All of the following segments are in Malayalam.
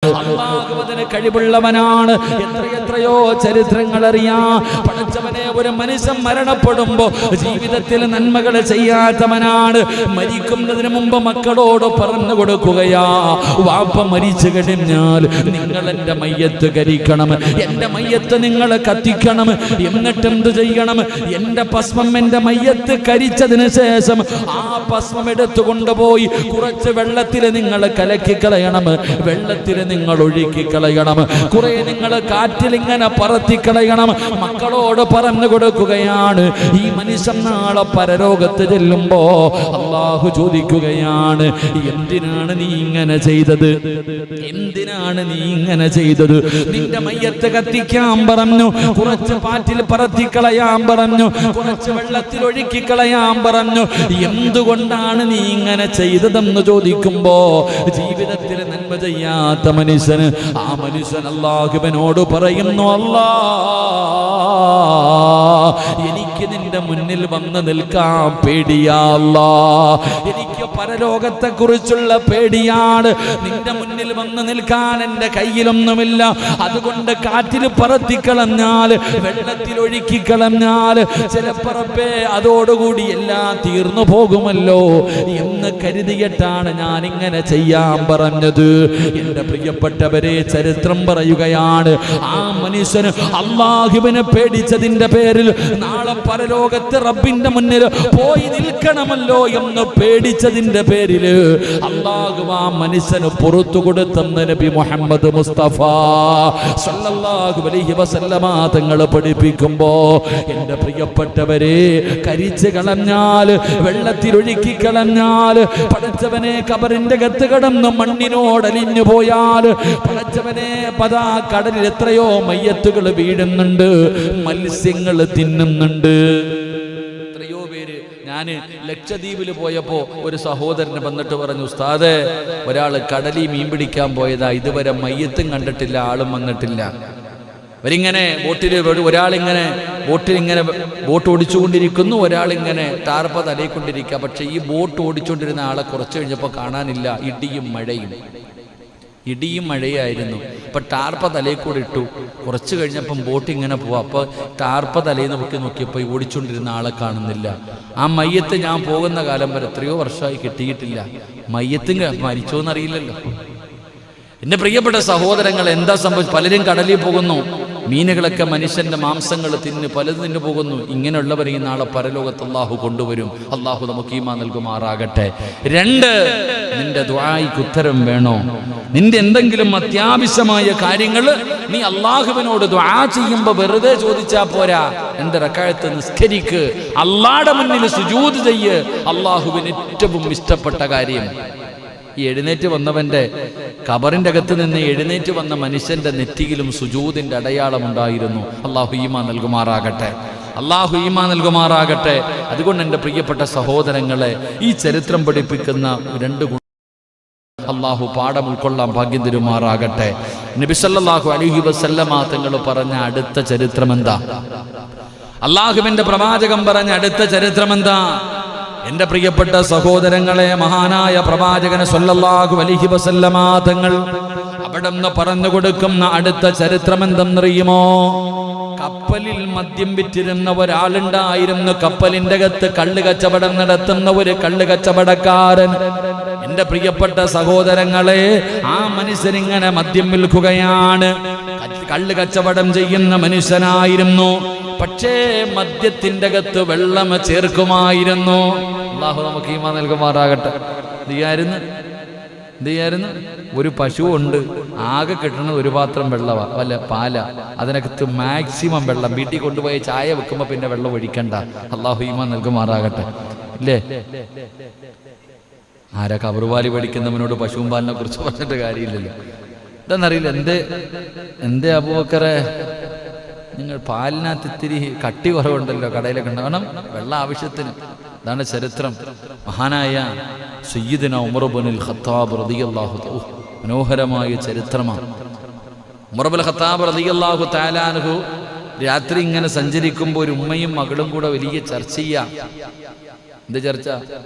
അല്ലാഹു അതിന് കഴിവുള്ളവനാണ്. എത്രയോ ചരിത്രങ്ങൾ അറിയാം. പടച്ചവനെ, ഒരു മനുഷ്യൻ മരണപ്പെടുമ്പോ ജീവിതത്തിൽ നന്മകൾ ചെയ്യാത്തവനാണ്. മരിക്കുന്നതിന് മുമ്പ് മക്കളോട് പറഞ്ഞു കൊടുക്കുകയാ, വാപ്പ മരിച്ചു കഴിഞ്ഞാൽ നിങ്ങൾ എൻ്റെ മയ്യത്ത് കരിക്കണം, എൻ്റെ മയ്യത്ത് നിങ്ങൾ കത്തിക്കണം. എന്നിട്ട് എന്ത് ചെയ്യണം? എൻ്റെ ഭസ്മം എൻ്റെ മയ്യത്ത് കരിച്ചതിന് ശേഷം ആ ഭസ്മം എടുത്തു കൊണ്ടുപോയി കുറച്ച് വെള്ളത്തിൽ നിങ്ങൾ കലക്കിക്കളയണം, വെള്ളത്തിൽ നിങ്ങൾ ഒഴുക്കിക്കളയണം, കുറെ നിങ്ങൾ കാറ്റിൽ ഇങ്ങനെ പറത്തിക്കളയണം. മക്കളോട് പറഞ്ഞു കൊടുക്കുകയാണ്. ഈ മനുഷ്യൻ നാളെ പരലോകത്ത് ചെല്ലുമ്പോ അല്ലാഹു ചോദിക്കുകയാണ്, എന്തിനാണ് നീ ഇങ്ങനെ ചെയ്തത്? എന്തിനാണ് നീ ഇങ്ങനെ ചെയ്തത്? നിന്റെ മയ്യത്ത് കത്തിക്കാൻ പറഞ്ഞു, കുറച്ച് പാറ്റിൽ പറത്തിക്കളയാൻ പറഞ്ഞു, കുറച്ച് വെള്ളത്തിൽ ഒഴുക്കിക്കളയാൻ പറഞ്ഞു. എന്തുകൊണ്ടാണ് നീ ഇങ്ങനെ ചെയ്തതെന്ന് ചോദിക്കുമ്പോ ജീവിതത്തിൽ നന്മ ചെയ്യാത്ത മനുഷ്യന് ആ മനുഷ്യൻ അല്ലാഹുവിനോട് പറയുന്നു, അല്ലാ, എനിക്ക് നിന്റെ മുന്നിൽ വന്ന് നിൽക്കാൻ പേടിയാ അല്ലാ, എനിക്ക് പരലോകത്തെ കുറിച്ചുള്ള പേടിയാണ്. നിന്റെ മുന്നിൽ വന്ന് നിൽക്കാൻ എൻ്റെ കയ്യിലൊന്നുമില്ല. അതുകൊണ്ട് കാറ്റിൽ പറത്തിക്കളഞ്ഞാൽ, വെള്ളത്തിൽ ഒഴുക്കിക്കളഞ്ഞാൽ ചിലപ്പറപ്പേ അതോടുകൂടി എല്ലാം തീർന്നു പോകുമല്ലോ എന്ന് കരുതിയിട്ടാണ് ഞാൻ ഇങ്ങനെ ചെയ്യാൻ പറഞ്ഞത്. എൻ്റെ പ്രിയപ്പെട്ടവരെ, ചരിത്രം പറയുകയാണ്, ആ മനുഷ്യന് അല്ലാഹുവിനെ പേടിച്ചതിന്റെ പേരിൽ നാളെ പരലോകത്ത് റബ്ബിന്റെ മുന്നിൽ പോയി നിൽക്കണമല്ലോ എന്ന് പേടിച്ചതിന്റെ പേരിൽ അല്ലാഹു ആ മനുഷ്യന് പുറത്തു കൊടുത്തെന്ന് നബി മുഹമ്മദ് മുസ്തഫ സല്ലല്ലാഹു അലൈഹി വസല്ലമ തങ്ങൾ പഠിപ്പിക്കുമ്പോ, എൻ്റെ പ്രിയപ്പെട്ടവരെ, കരിച്ചു കളഞ്ഞാൽ, വെള്ളത്തിൽ ഒഴുക്കി കളഞ്ഞാൽ, പടച്ചവനെ കബറിന്റെ അകത്ത് കിടന്ന് മണ്ണിനോടലിഞ്ഞു പോയാൽ, പടച്ചവനെ പതാ കടലിൽ എത്രയോ മയ്യത്തുകൾ വീഴുന്നുണ്ട്, മത്സ്യങ്ങൾ തിന്നുന്നുണ്ട്. എത്രയോ പേര്. ഞാൻ ലക്ഷദ്വീപിൽ പോയപ്പോ ഒരു സഹോദരന് വന്നിട്ട് പറഞ്ഞു, ഉസ്താദേ, ഒരാൾ കടലിൽ മീൻ പിടിക്കാൻ പോയതാ, ഇതുവരെ മയ്യത്തും കണ്ടിട്ടില്ല, ആളും വന്നിട്ടില്ല. അവരിങ്ങനെ ഒരാളിങ്ങനെ ബോട്ട് ഓടിച്ചുകൊണ്ടിരിക്കുന്നു, ഒരാളിങ്ങനെ ടാർപ്പ തലയിക്കൊണ്ടിരിക്കുക. പക്ഷെ ഈ ബോട്ട് ഓടിച്ചുകൊണ്ടിരുന്ന ആളെ കുറച്ച് കഴിഞ്ഞപ്പോൾ കാണാനില്ല. ഇടിയും മഴയായിരുന്നു. അപ്പം ടാർപ്പ തലയിൽ കൂടെ ഇട്ടു. കുറച്ച് കഴിഞ്ഞപ്പം ബോട്ട് ഇങ്ങനെ പോവാം. അപ്പോൾ ടാർപ്പ തലയിൽ നിന്ന് നോക്കിയപ്പോൾ ഓടിച്ചുകൊണ്ടിരുന്ന ആളെ കാണുന്നില്ല. ആ മയ്യത്ത് ഞാൻ പോകുന്ന കാലം വരെ എത്രയോ വർഷമായി കിട്ടിയിട്ടില്ല. മയ്യത്തും മരിച്ചോന്നറിയില്ലല്ലോ. എൻ്റെ പ്രിയപ്പെട്ട സഹോദരങ്ങൾ, എന്താ സംഭവിച്ചു? പലരും കടലിൽ പോകുന്നു, മീനുകളൊക്കെ മനുഷ്യന്റെ മാംസങ്ങൾ തിന്ന് പലതും തിന്നു പോകുന്നു. ഇങ്ങനെയുള്ളവർ ഈ നാളെ പരലോകത്ത് അല്ലാഹു കൊണ്ടുവരും. അല്ലാഹു നമുക്ക് ഈമാൻ നൽകുമാറാകട്ടെ. 2, നിന്റെ ദുആയ്ക്ക് ഉത്തരം വേണോ? നിന്റെ എന്തെങ്കിലും അത്യാവശ്യമായ കാര്യങ്ങൾ നീ അല്ലാഹുവിനോട് ദുആ ചെയ്യുമ്പോൾ വെറുതെ ചോദിച്ചാ പോരാ. 2 റക്അത്ത് നിസ്കരിക്ക്, അല്ലാഹുവിന്റെ മുന്നിൽ സുജൂദ് ചെയ്യ്. അല്ലാഹുവിന് ഏറ്റവും ഇഷ്ടപ്പെട്ട കാര്യം ഈ എഴുന്നേറ്റ് വന്നവന്റെ ഖബറിന്റെ അകത്ത് നിന്ന് എഴുന്നേറ്റ് വന്ന മനുഷ്യന്റെ നെറ്റിയിലും സുജൂദിന്റെ അടയാളമുണ്ടായിരുന്നു. അല്ലാഹു ഈമാൻ നൽകുമാറാകട്ടെ. അല്ലാഹു ഈമാൻ നൽകുമാറാകട്ടെ. അതുകൊണ്ട് എൻ്റെ പ്രിയപ്പെട്ട സഹോദരങ്ങളെ, ഈ ചരിത്രം പഠിപ്പിക്കുന്ന 2 ഗുണം അല്ലാഹു പാഠം ഉൾക്കൊള്ളാൻ ഭാഗ്യം തരുമാറാകട്ടെ. നബി സല്ലല്ലാഹു അലൈഹി വസല്ലമ തങ്ങൾ പറഞ്ഞ അടുത്ത ചരിത്രം എന്താ? അല്ലാഹുവിന്റെ പ്രവാചകൻ പറഞ്ഞ അടുത്ത ചരിത്രം എന്താ? എൻ്റെ പ്രിയപ്പെട്ട സഹോദരങ്ങളെ, മഹാനായ പ്രവാചകൻ സല്ലല്ലാഹു അലൈഹി വസല്ലമ തങ്ങൾ അവിടെന്ന് പറഞ്ഞു കൊടുക്കുന്ന അടുത്ത ചരിത്രം എന്തെന്നറിയുമോ? കപ്പലിൽ മദ്യം വിറ്റിരുന്ന ഒരാളുണ്ടായിരുന്നു. കപ്പലിന്റെ അകത്ത് കള്ള് കച്ചവടം നടത്തുന്ന ഒരു കള്ള് കച്ചവടക്കാരൻ. എൻ്റെ പ്രിയപ്പെട്ട സഹോദരങ്ങളെ, ആ മനുഷ്യനിങ്ങനെ മദ്യം വിൽക്കുകയാണ്. കള്ള് കച്ചവടം ചെയ്യുന്ന മനുഷ്യനായിരുന്നു. പക്ഷേ മദ്യത്തിന്റെ അകത്ത് വെള്ളം ചേർക്കുമായിരുന്നു. അല്ലാഹു നമുക്ക് ഈമാൻ നൽകുമാറാകട്ടെ. എന്ത് ഒരു പശു ഉണ്ട്, ആകെ കിട്ടുന്നത് ഒരു പാത്രം വെള്ളമാ, വല്ല പാല. അതിനകത്ത് മാക്സിമം വെള്ളം. വീട്ടിൽ കൊണ്ടുപോയി ചായ വെക്കുമ്പോ പിന്നെ വെള്ളം ഒഴിക്കണ്ട. അല്ലാഹു ഈമാൻ നൽകുമാറാകട്ടെ. ഇല്ലേ? ആരാ കബറുപാലി പഠിക്കുന്നവനോട് പശുവും പാലിനെ കുറിച്ച് പറഞ്ഞിട്ട് കാര്യമില്ലല്ലോ. എന്താന്നറിയില്ല. എന്തേ അബൂബക്കറെ, നിങ്ങൾ പാലിനകത്ത് ഇത്തിരി കട്ടി കുറവുണ്ടല്ലോ, കടയിലൊക്കെ ഉണ്ടാവണം വെള്ളം ആവശ്യത്തിന്. ഇതാണ് ചരിത്രം. മഹാനായ സയ്യിദുനാ ഉമർ ഇബ്നുൽ ഖത്താബ് റളിയല്ലാഹു തആല, മനോഹരമായ ചരിത്രമാണ്. ഉമർ ഇബ്നുൽ ഖത്താബ് റളിയല്ലാഹു തആല അൻഹു രാത്രി ഇങ്ങനെ സഞ്ചരിക്കുമ്പോൾ ഒരു ഉമ്മയും മകളും കൂടെ വലിയ ചർച്ച ചെയ്യാം. എന്ത് ചർച്ച?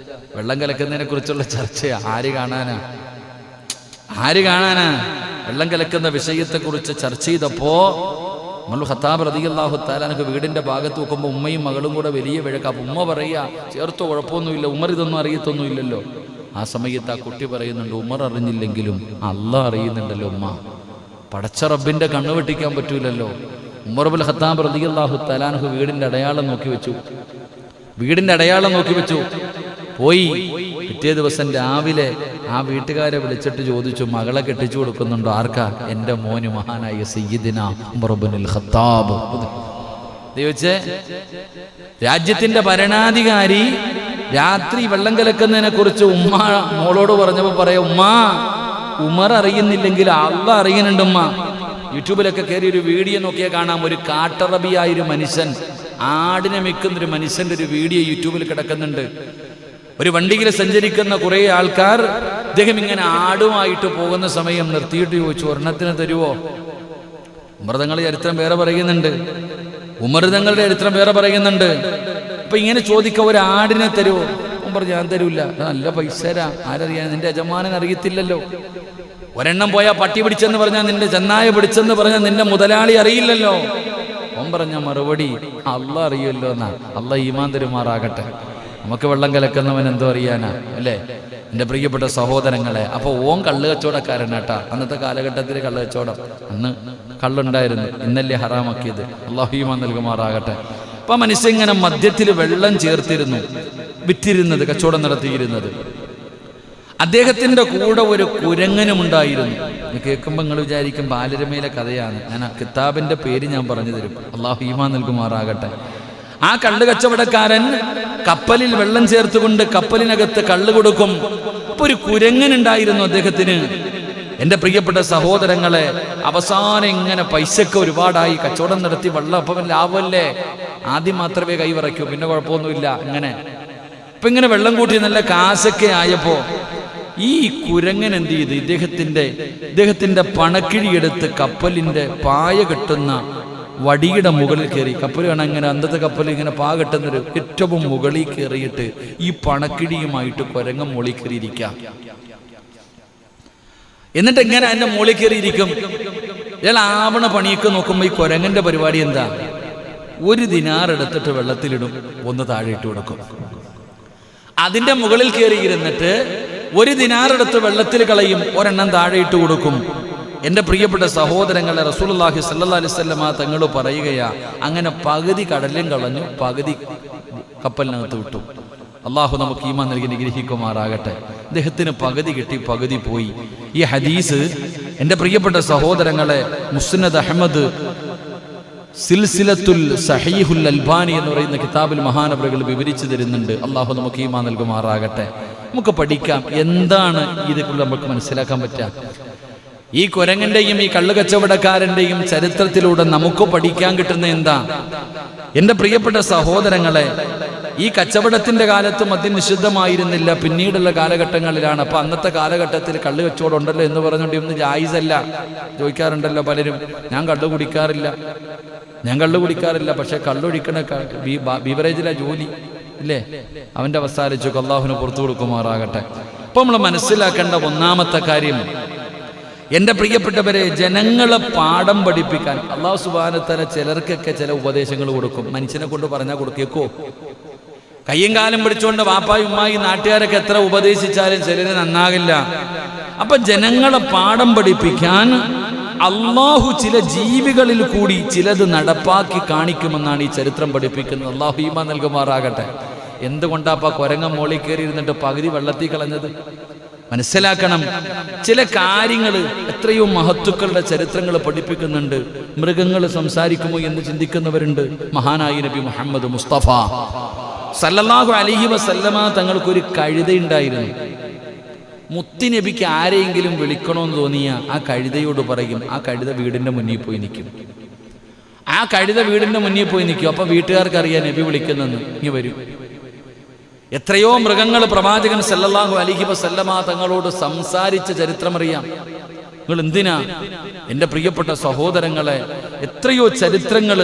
വെള്ളം കലക്കുന്നതിനെ കുറിച്ചുള്ള ചർച്ചയാ. ആര് കാണാനാ? വെള്ളം കലക്കുന്ന വിഷയത്തെക്കുറിച്ച് ചർച്ച ചെയ്തപ്പോൾ ഉമർ ഖത്താബ് റളിയല്ലാഹു തആല അൻഹു വീടിൻ്റെ ഭാഗത്ത് നോക്കുമ്പോൾ ഉമ്മയും മകളും കൂടെ വലിയ വഴക്ക്. അപ്പം ഉമ്മ പറയുക, ചേർത്തോ, കുഴപ്പമൊന്നുമില്ല, ഉമർ ഇതൊന്നും അറിയത്തൊന്നുമില്ലല്ലോ. ആ സമയത്ത് ആ കുട്ടി പറയുന്നുണ്ട്, ഉമർ അറിഞ്ഞില്ലെങ്കിലും അള്ളാഹ് അറിയുന്നുണ്ടല്ലോ ഉമ്മ. പടച്ച റബ്ബിൻ്റെ കണ്ണ് വെട്ടിക്കാൻ പറ്റൂലല്ലോ. ഉമർ ഇബ്നുൽ ഖത്താബ് റളിയല്ലാഹു തആല അൻഹു വീടിൻ്റെ അടയാളം നോക്കി വെച്ചു. പോയി പിറ്റേ ദിവസം രാവിലെ ആ വീട്ടുകാരെ വിളിച്ചിട്ട് ചോദിച്ചു, മകളെ കെട്ടിച്ചു കൊടുക്കുന്നുണ്ടോ? ആർക്കാ? എൻ്റെ മോന് മഹാനായ സയ്യിദിന ഉമർ ഇബ്നുൽ ഖത്താബ്. ചോദിച്ചേ, രാജ്യത്തിന്റെ ഭരണാധികാരി രാത്രി വെള്ളം കലക്കുന്നതിനെ കുറിച്ച് ഉമ്മ മോളോട് പറഞ്ഞപ്പോൾ പറയാം, ഉമർ അറിയുന്നില്ലെങ്കിൽ അള്ളാഹ് അറിയുന്നുണ്ട് ഉമ്മ. യൂട്യൂബിലൊക്കെ കയറി ഒരു വീഡിയോ നോക്കിയാൽ കാണാം, ഒരു കാട്ടറബിയായൊരു മനുഷ്യൻ, ആടിനെ മിക്കുന്നൊരു മനുഷ്യൻ്റെ ഒരു വീഡിയോ യൂട്യൂബിൽ കിടക്കുന്നുണ്ട്. ഒരു വണ്ടിയിൽ സഞ്ചരിക്കുന്ന കുറേ ആൾക്കാർ അദ്ദേഹം ഇങ്ങനെ ആടുമായിട്ട് പോകുന്ന സമയം നിർത്തിയിട്ട് ചോദിച്ചു, ഒരെണ്ണത്തിന് തരുവോ? ഉമർതങ്ങളുടെ ചരിത്രം വേറെ പറയുന്നുണ്ട്. അപ്പൊ ഇങ്ങനെ ചോദിക്ക, ഒരു ആടിനെ തരുവോ? ഉമർ, ഞാൻ തരൂല്ല. നല്ല പൈസ തരാം. ആരറിയാൻ? നിന്റെ യജമാനൻ അറിയത്തില്ലല്ലോ. ഒരെണ്ണം പോയാൽ പട്ടി പിടിച്ചെന്ന് പറഞ്ഞാൽ, നിന്റെ ചെന്നായ പിടിച്ചെന്ന് പറഞ്ഞാൽ നിന്റെ മുതലാളി അറിയില്ലല്ലോ. ഓൻ പറഞ്ഞ മറുപടി, അള്ളാഹ് അറിയുമല്ലോ എന്നാ. അള്ളാഹ് ഈമാൻ തരുമാറാകട്ടെ. നമുക്ക് വെള്ളം കലക്കുന്നവൻ എന്തോ അറിയാനാ, അല്ലേ എൻ്റെ പ്രിയപ്പെട്ട സഹോദരങ്ങളെ? അപ്പോൾ ഓൻ കള്ള് കച്ചവടക്കാരനാട്ടാ. അന്നത്തെ കാലഘട്ടത്തിൽ കള്ള് കച്ചവടം, അന്ന് കള്ളുണ്ടായിരുന്നു, ഇന്നല്ലേ ഹറാമാക്കിയത്. അള്ളാഹു ഈമാൻ നൽകുമാറാകട്ടെ. അപ്പം മനുഷ്യൻ ഇങ്ങനെ മദ്യത്തിൽ വെള്ളം ചേർത്തിരുന്നു വിറ്റിരുന്നത്, കച്ചവടം നടത്തിയിരുന്നത്. അദ്ദേഹത്തിൻ്റെ കൂടെ ഒരു കുരങ്ങനുമുണ്ടായിരുന്നു. കേൾക്കുമ്പോൾ നിങ്ങൾ വിചാരിക്കും ബാലരമയിലെ കഥയാണ്. ഞാൻ ആ കിതാബിൻ്റെ പേര് ഞാൻ പറഞ്ഞു തരും. അള്ളാഹു ഈമാൻ നൽകുമാറാകട്ടെ. ആ കള്ള് കച്ചവടക്കാരൻ കപ്പലിൽ വെള്ളം ചേർത്തുകൊണ്ട് കപ്പലിനകത്ത് കള്ള് കൊടുക്കും. അപ്പൊ ഒരു കുരങ്ങനുണ്ടായിരുന്നു അദ്ദേഹത്തിന്. എൻ്റെ പ്രിയപ്പെട്ട സഹോദരങ്ങളെ, അവസാനം ഇങ്ങനെ പൈസക്ക് ഒരുപാടായി, കച്ചവടം നടത്തി വെള്ളം അപ്പം ലാഭമല്ലേ, ആദ്യം മാത്രമേ കൈവിറയ്ക്കൂ, പിന്നെ കുഴപ്പമൊന്നുമില്ല. അങ്ങനെ ഇപ്പൊ ഇങ്ങനെ വെള്ളം കൂട്ടി നല്ല കാശൊക്കെ ആയപ്പോ ഈ കുരങ്ങൻ എന്ത് ചെയ്ത്, ഇദ്ദേഹത്തിന്റെ പണക്കിഴിയെടുത്ത് കപ്പലിന്റെ പായ കെട്ടുന്ന വടിയുടെ മുകളിൽ കയറി. കപ്പൽ കാണാൻ ഇങ്ങനെ അന്നത്തെ കപ്പൽ ഇങ്ങനെ പാ കെട്ടുന്നൊരു ഏറ്റവും മുകളിൽ കയറിയിട്ട് ഈ പണക്കിഴിയുമായിട്ട് കുരങ്ങൻ മുകളിൽ കയറിയിരിക്കാം. എന്നിട്ട് എങ്ങനെ അതിന്റെ മുകളിൽ കയറിയിരിക്കും? ഇയാൾ ആവണ പണിയൊക്കെ നോക്കുമ്പോൾ ഈ കുരങ്ങന്റെ പരിപാടി എന്താ? ഒരു ദിനാർ എടുത്തിട്ട് വെള്ളത്തിലിടും, ഒന്ന് താഴെ ഇട്ട് കൊടുക്കും. അതിന്റെ മുകളിൽ കയറി ഇരുന്നിട്ട് ഒരു ദിനാർ എടുത്ത് വെള്ളത്തിൽ കളയും, ഒരെണ്ണം താഴെ ഇട്ട് കൊടുക്കും. എൻ്റെ പ്രിയപ്പെട്ട സഹോദരങ്ങളെ, റസൂലുള്ളാഹി സ്വല്ലല്ലാഹി അലൈഹി വസല്ലമ തങ്ങൾ പറയുകയാ, അങ്ങനെ പകുതി കടലിലും കളഞ്ഞു, പകുതി കപ്പലിനകത്ത് വിട്ടു. അള്ളാഹു നമുക്ക് ഈമാൻ നൽകി നിഗ്രഹിക്കുമാറാകട്ടെ. അദ്ദേഹത്തിന് പകുതി കിട്ടി, പകുതി പോയി. ഈ ഹദീസ് എൻ്റെ പ്രിയപ്പെട്ട സഹോദരങ്ങളെ, മുസ്നദ് അഹ്മദ് സിൽസിലത്തുൽ സഹീഹുൽ അൽബാനി എന്ന് പറയുന്ന കിതാബിൽ മഹാനവറുകൾ വിവരിച്ചു തരുന്നുണ്ട്. അള്ളാഹു നമുക്ക് ഈമാൻ നൽകുമാറാകട്ടെ. നമുക്ക് പഠിക്കാം, എന്താണ് ഇതേക്കുള്ള നമുക്ക് മനസ്സിലാക്കാൻ പറ്റുക. ഈ കുരങ്ങന്റെയും ഈ കള്ളു കച്ചവടക്കാരന്റെയും ചരിത്രത്തിലൂടെ നമുക്ക് പഠിക്കാൻ കിട്ടുന്ന എന്താ? എൻ്റെ പ്രിയപ്പെട്ട സഹോദരങ്ങളെ, ഈ കച്ചവടത്തിന്റെ കാലത്ത് മദ്യം നിഷിദ്ധമായിരുന്നില്ല, പിന്നീടുള്ള കാലഘട്ടങ്ങളിലാണ്. അപ്പൊ അന്നത്തെ കാലഘട്ടത്തിൽ കള്ളു കച്ചവടം ഉണ്ടല്ലോ എന്ന് പറഞ്ഞുകൊണ്ട് ഇന്ന് ജായിസല്ല. ചോദിക്കാറുണ്ടല്ലോ പലരും, ഞാൻ കള്ളു കുടിക്കാറില്ല, പക്ഷെ കള്ളുടിക്കണ ബീവറേജിലെ ജോലി ഇല്ലേ, അവന്റെ അവസ്ഥ ആലോചിച്ചു. അള്ളാഹുവിന് പുറത്തു കൊടുക്കുമാറാകട്ടെ. അപ്പൊ നമ്മൾ മനസ്സിലാക്കേണ്ട ഒന്നാമത്തെ കാര്യം, എൻ്റെ പ്രിയപ്പെട്ടവരെ, ജനങ്ങളെ പാഠം പഠിപ്പിക്കാൻ അള്ളാഹു സുബ്ഹാനഹു വ തആല ചിലർക്കൊക്കെ ചില ഉപദേശങ്ങൾ കൊടുക്കും. മനുഷ്യനെ കൊണ്ട് പറഞ്ഞാൽ കൊടുക്കേക്കോ? കയ്യും കാലം പിടിച്ചുകൊണ്ട് വാപ്പായും ഉമ്മായി നാട്ടുകാരൊക്കെ എത്ര ഉപദേശിച്ചാലും ചിലര് നന്നാകില്ല. അപ്പൊ ജനങ്ങളെ പാഠം പഠിപ്പിക്കാൻ അള്ളാഹു ചില ജീവികളിൽ കൂടി ചിലത് നടപ്പാക്കി കാണിക്കുമെന്നാണ് ഈ ചരിത്രം പഠിപ്പിക്കുന്നത്. അള്ളാഹു ഈമാൻ നൽകുമാറാകട്ടെ. എന്തുകൊണ്ടാപ്പാ കുരങ്ങൻ മോളിൽ കയറി ഇരുന്നിട്ട് പകുതി വെള്ളത്തിൽ കളഞ്ഞത്? മനസ്സിലാക്കണം, ചില കാര്യങ്ങൾ എത്രയോ മഹത്തുക്കളുടെ ചരിത്രങ്ങൾ പഠിപ്പിക്കുന്നുണ്ട്. മൃഗങ്ങൾ സംസാരിക്കുമോ എന്ന് ചിന്തിക്കുന്നവരുണ്ട്. മഹാനായ നബി മുഹമ്മദ് മുസ്തഫ സല്ലല്ലാഹു അലൈഹി വസല്ലമ തങ്ങൾക്കൊരു കഴുതയുണ്ടായിരുന്നു. മുത്തുനബിക്ക് ആരെയെങ്കിലും വിളിക്കണമെന്ന് തോന്നിയ ആ കഴുതയോട് പറയും, ആ കഴുത വീടിന്റെ മുന്നിൽ പോയി നിൽക്കും. അപ്പൊ വീട്ടുകാർക്ക് അറിയാം നബി വിളിക്കുന്നെന്ന്, ഇനി വരും. എത്രയോ മൃഗങ്ങൾ പ്രവാചകൻ സല്ലല്ലാഹു അലൈഹി വസല്ലമ തങ്ങളോട് സംസാരിച്ച ചരിത്രമറിയാം. നിങ്ങൾ എന്തിനാ എൻ്റെ പ്രിയപ്പെട്ട സഹോദരങ്ങളെ, എത്രയോ ചരിത്രങ്ങൾ,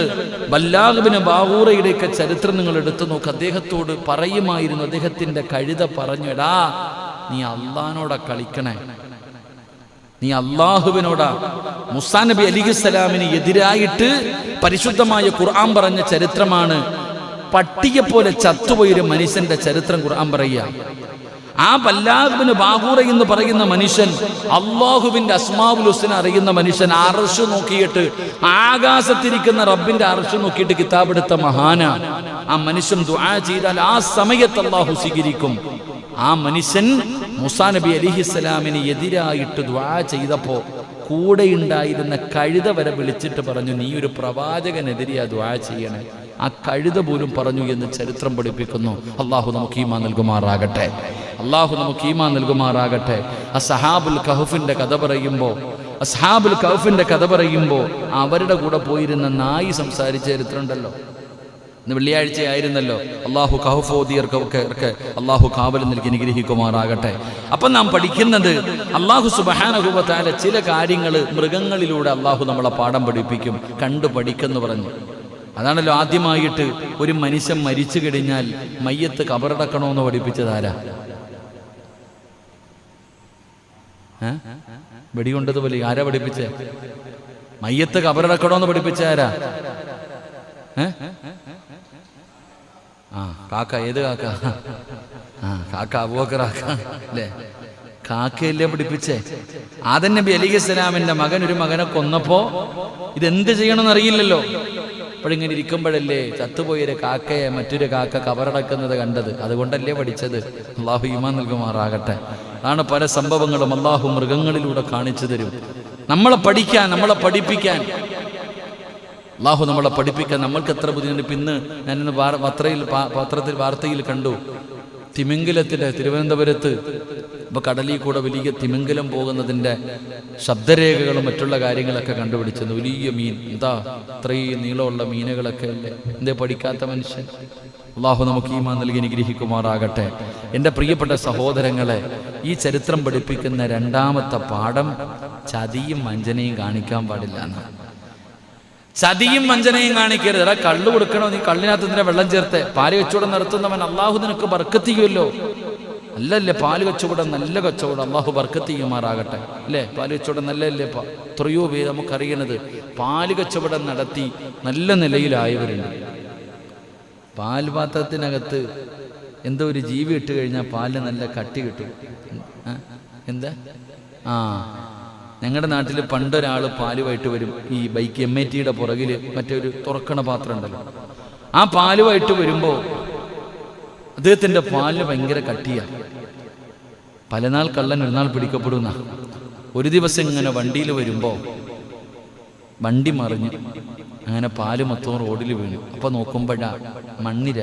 ബല്ലാഗ് ഇബ്നു ബാവൂറയുടെയൊക്കെ ചരിത്രം നിങ്ങൾ എടുത്തു നോക്ക്. അദ്ദേഹത്തോട് പറയുമായിരുന്നു, അദ്ദേഹത്തിൻ്റെ കഴുത പറഞ്ഞു, എടാ നീ അള്ളാനോടെ കളിക്കണേ, നീ അള്ളാഹുവിനോടാ. മൂസാ നബി അലൈഹിസ്സലാമിന് എതിരായിട്ട് പരിശുദ്ധമായ ഖുർആൻ പറഞ്ഞ ചരിത്രമാണ്. പട്ടിയെപ്പോലെ ചത്തുപോയൊരു മനുഷ്യന്റെ ചരിത്രം ഖുർആൻ പറയുക. ആ ബല്ലാഹുവിന് ബാഹൂറ എന്ന് പറയുന്ന മനുഷ്യൻ, അള്ളാഹുവിന്റെ അസ്മാഉൽ ഹുസ്ന അറിയുന്ന മനുഷ്യൻ, അർശ് നോക്കിയിട്ട്, ആകാശത്തിരിക്കുന്ന റബ്ബിന്റെ അർശ് നോക്കിയിട്ട് കിതാബെടുത്ത മഹാന. ആ മനുഷ്യൻ ദുആ ചെയ്താൽ ആ സമയത്ത് അള്ളാഹു സ്വീകരിക്കും. ആ മനുഷ്യൻ മൂസാ നബി അലൈഹിസ്സലാമിന് എതിരായിട്ട് ദുആ ചെയ്തപ്പോ കൂടെ ഉണ്ടായിരുന്ന കഴുത വരെ വിളിച്ചിട്ട് പറഞ്ഞു, നീ ഒരു പ്രവാചകനെതിരെയാ ദുആ ചെയ്യണേ. ആ കഴുത പോലും പറഞ്ഞു എന്ന് ചരിത്രം പഠിപ്പിക്കുന്നു. അള്ളാഹു നമുക്ക് ഈമാൻ നൽകുമാറാകട്ടെ. അള്ളാഹു നമുക്ക് ഈമാൻ നൽകുമാറാകട്ടെ. അസ്ഹാബുൽ കഹ്ഫിന്റെ കഥ പറയുമ്പോൾ അവരുടെ കൂടെ പോയിരുന്ന നായി സംസാരിച്ച ചരിത്രം ഉണ്ടല്ലോ. ഇന്ന് വെള്ളിയാഴ്ച ആയിരുന്നല്ലോ. അള്ളാഹു കഹ്ഫോദിയർക്ക് അള്ളാഹു കാവൽ നൽകി അനുഗ്രഹിക്കുമാറാകട്ടെ. അപ്പം നാം പഠിക്കുന്നത് അള്ളാഹു സുബ്ഹാനഹു വ തആല ചില കാര്യങ്ങൾ മൃഗങ്ങളിലൂടെ അള്ളാഹു നമ്മളെ പാഠം പഠിപ്പിക്കും. കണ്ടു പഠിക്കെന്ന് പറഞ്ഞു. അതാണല്ലോ ആദ്യമായിട്ട് ഒരു മനുഷ്യൻ മരിച്ചു കഴിഞ്ഞാൽ മയ്യത്ത് കബറടക്കണമെന്ന് പഠിപ്പിച്ചതാരാ? വെടികൊണ്ടതുപോലെ ആരാ പഠിപ്പിച്ചേ? മയ്യത്ത് കബറടക്കണമെന്ന് പഠിപ്പിച്ച ആരാ? കാക്ക. ഏത് കാക്ക? കാക്ക അബൂബക്കർ അല്ലേ? കാക്കയല്ലേ പഠിപ്പിച്ചേ? ആദം നബി അലൈഹിസ്സലാമിന്റെ മകൻ ഒരു മകനെ കൊന്നപ്പോ ഇതെന്ത് ചെയ്യണമെന്ന് അറിയില്ലല്ലോ. അപ്പോഴിങ്ങനെ ഇരിക്കുമ്പോഴല്ലേ ചത്തുപോയൊരു കാക്കയെ മറ്റൊരു കാക്ക കബറടക്കുന്നത് കണ്ടത്. അതുകൊണ്ടല്ലേ പഠിച്ചത്. അള്ളാഹു ഈമാൻ നൽകുമാറാകട്ടെ. അതാണ് പല സംഭവങ്ങളും അള്ളാഹു മൃഗങ്ങളിലൂടെ കാണിച്ചു തരും. നമ്മളെ പഠിക്കാൻ, നമ്മളെ പഠിപ്പിക്കാൻ, അള്ളാഹു നമ്മളെ പഠിപ്പിക്കാൻ. നമ്മൾക്ക് എത്ര ബുദ്ധിമുട്ട്. ഇന്ന് ഞാനിന്ന് പത്രത്തിൽ വാർത്തയിൽ കണ്ടു, തിമിംഗലത്തിന്റെ തിരുവനന്തപുരത്ത് ഇപ്പൊ കടലിൽ കൂടെ വലിയ തിമിംഗലം പോകുന്നതിന്റെ ശബ്ദരേഖകളും മറ്റുള്ള കാര്യങ്ങളൊക്കെ കണ്ടുപിടിച്ചത്. വലിയ മീൻ, എന്താ ഇത്രയും നീളമുള്ള മീനുകളൊക്കെ അല്ലേ? എന്തേ പഠിക്കാത്ത മനുഷ്യൻ? അള്ളാഹു നമുക്ക് ഈമാൻ നൽകി അനുഗ്രഹിക്കുമാറാകട്ടെ. എൻ്റെ പ്രിയപ്പെട്ട സഹോദരങ്ങളെ, ഈ ചരിത്രം പഠിപ്പിക്കുന്ന രണ്ടാമത്തെ പാഠം ചതിയും വഞ്ചനയും കാണിക്കാൻ പാടില്ല എന്നാണ്. ചതിയും വഞ്ചനയും കാണിക്കരുത്. എടാ കള്ളു കൊടുക്കണോ? നീ കള്ളിനകത്ത് എന്തിനാ വെള്ളം ചേർത്തെ? പാല് കച്ചവടം നടത്തുന്നവൻ അള്ളാഹു നിനക്ക് ബർക്കത്ത് ചെയ്യുമല്ലോ. അല്ലല്ലേ പാല് കച്ചവടം നല്ല കച്ചവടം, അള്ളാഹു ബർക്കത്ത് ചെയ്യുമാറാകട്ടെ. അല്ലേ? പാല് കച്ചവടം നല്ലല്ലേ? എത്രയോ പേര് നമുക്കറിയണത് പാല് കച്ചവടം നടത്തി നല്ല നിലയിലായവരുണ്ട്. പാൽപാത്രത്തിനകത്ത് എന്തോ ഒരു ജീവി ഇട്ട് കഴിഞ്ഞാൽ പാലിന് നല്ല കട്ടി കിട്ടും. എന്താ? ഞങ്ങളുടെ നാട്ടിൽ പണ്ടൊരാൾ പാലുമായിട്ട് വരും. ഈ ബൈക്ക് MIT-യുടെ പുറകിൽ മറ്റൊരു തുറക്കണ പാത്രം ഉണ്ടല്ലോ. ആ പാലുമായിട്ട് വരുമ്പോൾ അദ്ദേഹത്തിൻ്റെ പാലിന് ഭയങ്കര കട്ടിയാണ്. പലനാൾ കള്ളൻ ഒരു നാൾ പിടിക്കപ്പെടുന്ന. ഒരു ദിവസം ഇങ്ങനെ വണ്ടിയിൽ വരുമ്പോൾ വണ്ടി മറിഞ്ഞു, അങ്ങനെ പാല് മൊത്തം റോഡിൽ വീണു. അപ്പോൾ നോക്കുമ്പോഴാ മണ്ണിര.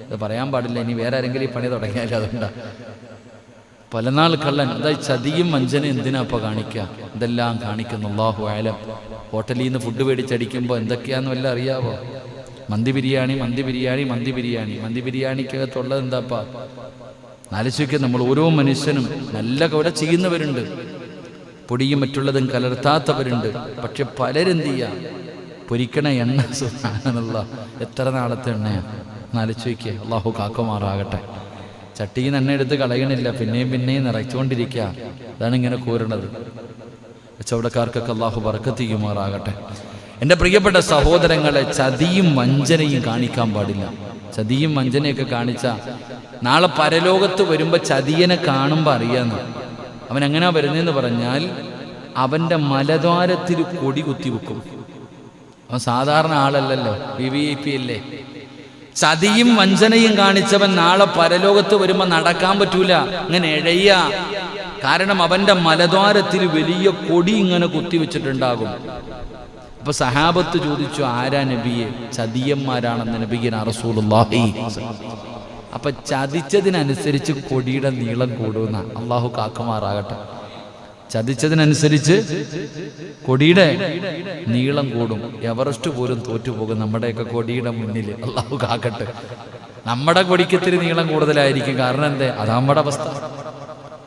അത് പറയാൻ പാടില്ല, ഇനി വേറെ ആരെങ്കിലും ഈ പണി തുടങ്ങിയാലും അതുകൊണ്ടാ. പലനാൾ കള്ളൻ. അതായത് ചതിയും വഞ്ചനയും എന്തിനാ ഇപ്പോൾ കാണിക്കുക? ഇതെല്ലാം കാണിക്കുന്നു. അല്ലാഹു അഅലം. ഹോട്ടലിൽ നിന്ന് ഫുഡ് മേടിച്ചടിക്കുമ്പോൾ എന്തൊക്കെയാണെന്ന് വല്ല അറിയാവോ? മന്തി ബിരിയാണിക്കകത്തുള്ളത് എന്താപ്പാ? ആലോചിക്കുക. നമ്മൾ ഓരോ മനുഷ്യനും നല്ല കവല ചെയ്യുന്നവരുണ്ട്, പൊടിയും മറ്റുള്ളതും കലർത്താത്തവരുണ്ട്. പക്ഷെ പലരെന്ത് ചെയ്യാ? പൊരിക്കണ എണ്ണ, സുബ്ഹാനല്ലാഹ്, എത്ര നാളത്തെ എണ്ണയാണ് ആലോചിക്കുക. അള്ളാഹു കാക്കുമാറാകട്ടെ. ചട്ടിയിൽ നിന്ന് എണ്ണ എടുത്ത് കളയണില്ല, പിന്നെയും നിറച്ചുകൊണ്ടിരിക്കുക. അതാണ് ഇങ്ങനെ കൂരണത്. കച്ചവടക്കാർക്കൊക്കെ അള്ളാഹു ബർക്കത്ത് ചെയ്യുമാറാകട്ടെ. എൻ്റെ പ്രിയപ്പെട്ട സഹോദരങ്ങളെ, ചതിയും വഞ്ചനയും കാണിക്കാൻ പാടില്ല. ചതിയും വഞ്ചനയൊക്കെ കാണിച്ചാൽ നാളെ പരലോകത്ത് വരുമ്പോൾ ചതിയനെ കാണുമ്പോൾ അറിയാന്ന്. അവൻ എങ്ങനെയാ വരുന്നതെന്ന് പറഞ്ഞാൽ അവൻ്റെ മലദ്വാരത്തിൽ കൊടി കുത്തിവെക്കും. അവൻ സാധാരണ ആളല്ലല്ലോ, VIP അല്ലേ. ചതിയും വഞ്ചനയും കാണിച്ചവൻ നാളെ പരലോകത്ത് വരുമ്പോൾ നടക്കാൻ പറ്റൂല, ഇങ്ങനെ എഴയ്യ. കാരണം അവൻ്റെ മലദ്വാരത്തിൽ വലിയ കൊടി ഇങ്ങനെ കുത്തിവെച്ചിട്ടുണ്ടാകും. അപ്പൊ സഹാബത്ത് ചോദിച്ചു, ആരാ നബിയെ? ചതിയന്മാരാണെന്ന് നബിയനാ റസൂലുള്ളാഹി. അപ്പൊ ചതിച്ചതിനനുസരിച്ച് കൊടിയുടെ നീളം കൂടുന്ന. അള്ളാഹു കാക്കുമാറാകട്ടെ. ചതിച്ചതിനനുസരിച്ച് കൊടിയുടെ നീളം കൂടും. എവറസ്റ്റ് പോലും തോറ്റുപോകും നമ്മുടെയൊക്കെ കൊടിയുടെ മുന്നിൽ. അള്ളാഹു കാക്കട്ടെ. നമ്മുടെ കൊടിക്ക് ഇത്തിരി നീളം കൂടുതലായിരിക്കും. കാരണം എന്തേ? അത് നമ്മുടെ അവസ്ഥ.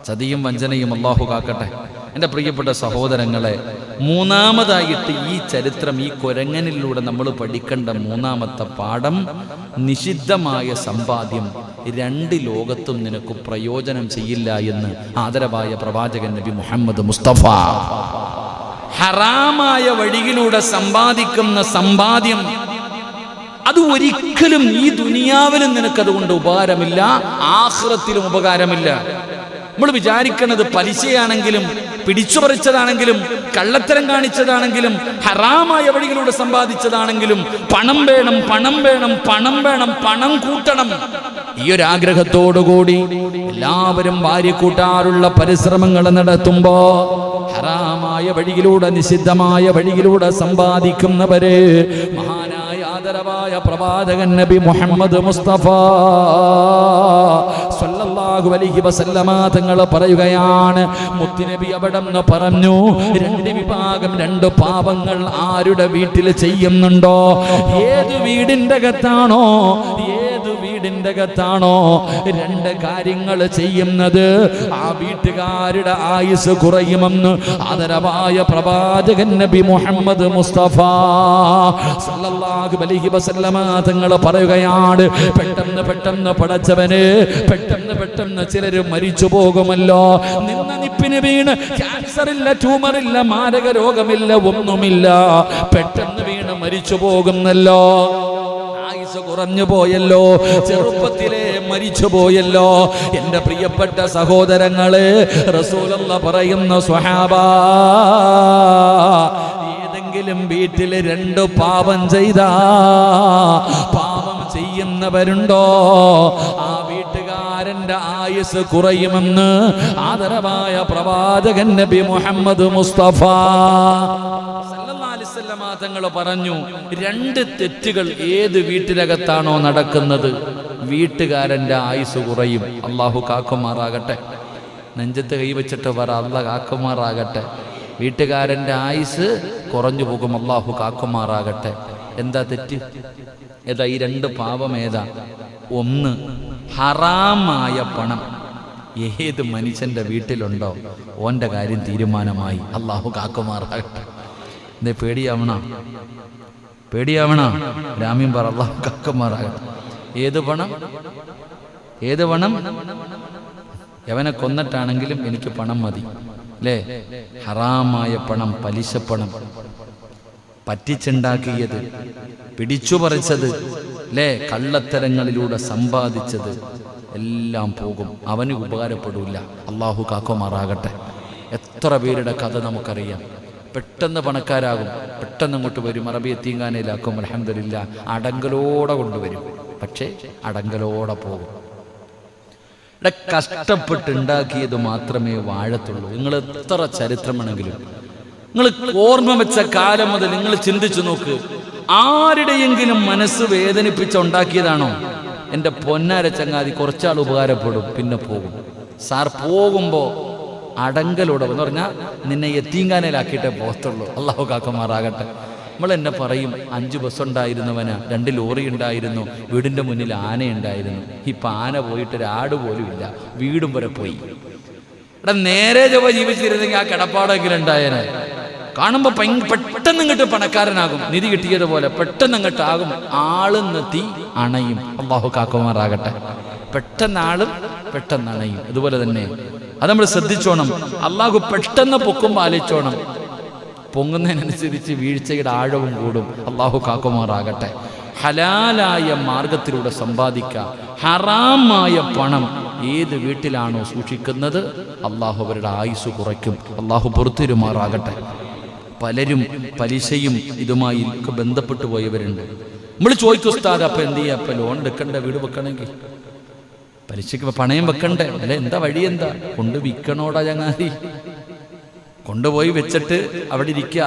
ചതിയും വഞ്ചനയും അള്ളാഹു കാക്കട്ടെ. എൻ്റെ പ്രിയപ്പെട്ട സഹോദരങ്ങളെ, മൂന്നാമതായിട്ട് ഈ ചരിത്രം, ഈ കുരങ്ങനിലൂടെ നമ്മൾ പഠിക്കേണ്ട മൂന്നാമത്തെ പാഠം, നിഷിദ്ധമായ സമ്പാദ്യം രണ്ട് ലോകത്തും നിനക്ക് പ്രയോജനം ചെയ്യില്ല എന്ന് ആദരവായ പ്രവാചകൻ നബി മുഹമ്മദ് മുസ്തഫ. ഹറാമായ വഴിയിലൂടെ സമ്പാദിക്കുന്ന സമ്പാദ്യം അത് ഒരിക്കലും ഈ ദുനിയാവിലും നിനക്കതുകൊണ്ട് ഉപകാരമില്ല, ആഖിറത്തിലും ഉപകാരമില്ല. നമ്മൾ വിചാരിക്കുന്നത് പലിശയാണെങ്കിലും പിടിച്ചുപറിച്ചതാണെങ്കിലും കള്ളത്തരം കാണിച്ചതാണെങ്കിലും ഹറാമായ വഴികളിലൂടെ സമ്പാദിച്ചതാണെങ്കിലും പണം വേണം, പണം വേണം, പണം വേണം, പണം കൂട്ടണം. ഈ ഒരു ആഗ്രഹത്തോടുകൂടി എല്ലാവരും വാരിക്കൂട്ടാറുള്ള പരിശ്രമങ്ങൾ നടത്തുമ്പോ ഹറാമായ വഴിയിലൂടെ, നിഷിദ്ധമായ വഴിയിലൂടെ സമ്പാദിക്കുന്നവര് മഹാനായ ആദരവായ പ്രവാചകൻ നബി മുഹമ്മദ് മുസ്തഫ സ്വല്ലല്ലാഹു അലൈഹി വസല്ലമ തങ്ങൾ പറയുകയാണ്, മുത്തുനബി അവിടെന്ന് പറഞ്ഞു, രണ്ട് വിഭാഗം, രണ്ട് പാപങ്ങൾ ആരുടെ വീട്ടിൽ ചെയ്യുന്നുണ്ടോ, ഏത് വീടിന്റെ അകത്താണോ, ഏത് വീടിന്റെ അകത്താണോ രണ്ട് കാര്യങ്ങൾ ചെയ്യുന്നത്, ആ വീട്ടുകാരുടെ ആയുസ് കുറയുമെന്ന് ആദരവായ പ്രവാചകൻ നബി മുഹമ്മദ് മുസ്തഫ സല്ലല്ലാഹു അലൈഹി വസല്ലമ തങ്ങൾ പറയുകയാണ്. പെട്ടെന്ന് പെട്ടെന്ന് പടച്ചവന്, പെട്ടെന്ന് പെട്ടെന്ന് ചിലർ മരിച്ചു പോകുമല്ലോ. നിന്ന നിപ്പിന് വീണ് ക്യാൻസറില്ല, ട്യൂമറില്ല, മാരക രോഗമില്ല, ഒന്നുമില്ല, പെട്ടെന്ന് വീണ് മരിച്ചു പോകുന്നല്ലോ. ആയുസ് കുറഞ്ഞു പോയല്ലോ, ചെറുപ്പത്തിലെ മരിച്ചു പോയല്ലോ. എന്റെ പ്രിയപ്പെട്ട സഹോദരങ്ങളെ, റസൂലുള്ളാഹി പറയുന്ന സ്വഹാബാ, ഏതെങ്കിലും വീട്ടിൽ രണ്ട് പാപം ചെയ്താ, പാപം ചെയ്യുന്നവരുണ്ടോ, ആ വീട്ടുകാരന്റെ ആയുസ് കുറയുമെന്ന് ആദരവായ പ്രവാചകൻ നബി മുഹമ്മദ് മുസ്തഫ തങ്ങൾ പറഞ്ഞു. രണ്ട് തെറ്റുകൾ ഏത് വീട്ടിനകത്താണോ നടക്കുന്നത്, വീട്ടുകാരന്റെ ആയുസ് കുറയും. അള്ളാഹു കാക്കുമാറാകട്ടെ. നെഞ്ചത്ത് കൈവച്ചിട്ട് പറ, അള്ളാഹ് കാക്കുമാറാകട്ടെ. വീട്ടുകാരന്റെ ആയുസ് കുറഞ്ഞു പോകും, അള്ളാഹു കാക്കുമാറാകട്ടെ. എന്താ തെറ്റ്? ഏതാ ഈ രണ്ട് പാപം? ഏതാ? ഒന്ന്, ഹറാമായ പണം ഏത് മനുഷ്യന്റെ വീട്ടിലുണ്ടോ ഓന്റെ കാര്യം തീരുമാനമായി, അള്ളാഹു കാക്കുമാറാകട്ടെ. എന്തേ പേടിയാവണ? പേടിയാവണ? രാമ്യം പറ, അള്ളാഹു കാക്കുമാറാകട്ടെ. ഏത് പണം? ഏത് പണം? എവനെ കൊന്നിട്ടാണെങ്കിലും എനിക്ക് പണം മതി, അല്ലേ? ഹറാമായ പണം, പലിശ പണം, പറ്റിച്ചുണ്ടാക്കിയത്, പിടിച്ചുപറിച്ചത്, അല്ലേ? കള്ളത്തരങ്ങളിലൂടെ സമ്പാദിച്ചത് എല്ലാം പോകും, അവന് ഉപകാരപ്പെടില്ല. അള്ളാഹു കാക്കുമാറാകട്ടെ. എത്ര പേരുടെ കഥ നമുക്കറിയാം. പെട്ടെന്ന് പണക്കാരാകും, പെട്ടെന്ന് അങ്ങോട്ട് വരും, അറബി എത്തീങ്കാനയിലാക്കും, അൽഹംദുലില്ലാ, അടങ്കലോടെ കൊണ്ടുവരും, പക്ഷേ അടങ്കലോടെ പോകും. ഇവിടെ കഷ്ടപ്പെട്ടുണ്ടാക്കിയത് മാത്രമേ വാഴത്തുള്ളൂ. നിങ്ങൾ എത്ര ചരിത്രമാണെങ്കിലും, നിങ്ങൾ ഓർമ്മ വെച്ച കാലം മുതൽ നിങ്ങൾ ചിന്തിച്ചു നോക്ക്, ആരുടെയെങ്കിലും മനസ്സ് വേദനിപ്പിച്ചുണ്ടാക്കിയതാണോ? എൻ്റെ പൊന്നാര ചങ്ങാതി, കുറച്ചാൾ ഉപകാരപ്പെടും, പിന്നെ പോകും. സാർ പോകുമ്പോൾ അടങ്കലോടെ എന്ന് പറഞ്ഞാൽ നിന്നെ എത്തീങ്കാനയിലാക്കിയിട്ടേ പോകത്തുള്ളൂ. അള്ളാഹു കാക്കുമാറാകട്ടെ. നമ്മൾ എന്നെ പറയും, 5 ബസ് ഉണ്ടായിരുന്നവനാ, 2 ലോറി ഉണ്ടായിരുന്നു, വീടിൻ്റെ മുന്നിൽ ആനയുണ്ടായിരുന്നു. ഇപ്പം ആന പോയിട്ട് ഒരാട് പോലും ഇല്ല, വീടും വരെ പോയി. ഇവിടെ നേരെ ചൊവ്വ ജീവിച്ചിരുന്നെങ്കിൽ ആ കിടപ്പാടെങ്കിലും ഉണ്ടായേനെ. കാണുമ്പോൾ പെട്ടെന്ന് ഇങ്ങോട്ട് പണക്കാരനാകും, നിധി കിട്ടിയതുപോലെ പെട്ടെന്ന് ഇങ്ങോട്ട് ആകും, ആളുന്നെത്തി അണയും. അള്ളാഹു കാക്കുമാറാകട്ടെ. പെട്ടെന്ന് ആളും പെട്ടെന്ന് അണയും. ഇതുപോലെ തന്നെ അത് നമ്മൾ ശ്രദ്ധിച്ചോണം. അള്ളാഹു പെട്ടെന്ന് പൊക്കുമ്പോൾ ആലോചിച്ചോണം, പൊങ്ങുന്നതിനനുസരിച്ച് വീഴ്ചയുടെ ആഴവും കൂടും. അള്ളാഹു കാക്കുമാറാകട്ടെ. ഹലാലായ മാർഗത്തിലൂടെ സമ്പാദിക്കുക. ഹറാമായ പണം ഏത് വീട്ടിലാണോ സൂക്ഷിക്കുന്നത്, അള്ളാഹു അവരുടെ ആയുസ് കുറയ്ക്കും. അള്ളാഹു പൊറുത്തിരുമാറാകട്ടെ. പലരും പലിശയും ഇതുമായി ബന്ധപ്പെട്ടു പോയവരുണ്ട്. നമ്മൾ ചോദിക്കും, ഉസ്താദ് അപ്പം എന്ത് ചെയ്യുക? അപ്പം ലോൺ എടുക്കണ്ടേ വീട് വെക്കണമെങ്കിൽ? പലിശക്ക് പണയം വെക്കണ്ടേ? അല്ലെ, എന്താ വഴി? എന്താ കൊണ്ട് വിൽക്കണോടാ ചങ്ങാതി? കൊണ്ടുപോയി വെച്ചിട്ട് അവിടെ ഇരിക്കുക,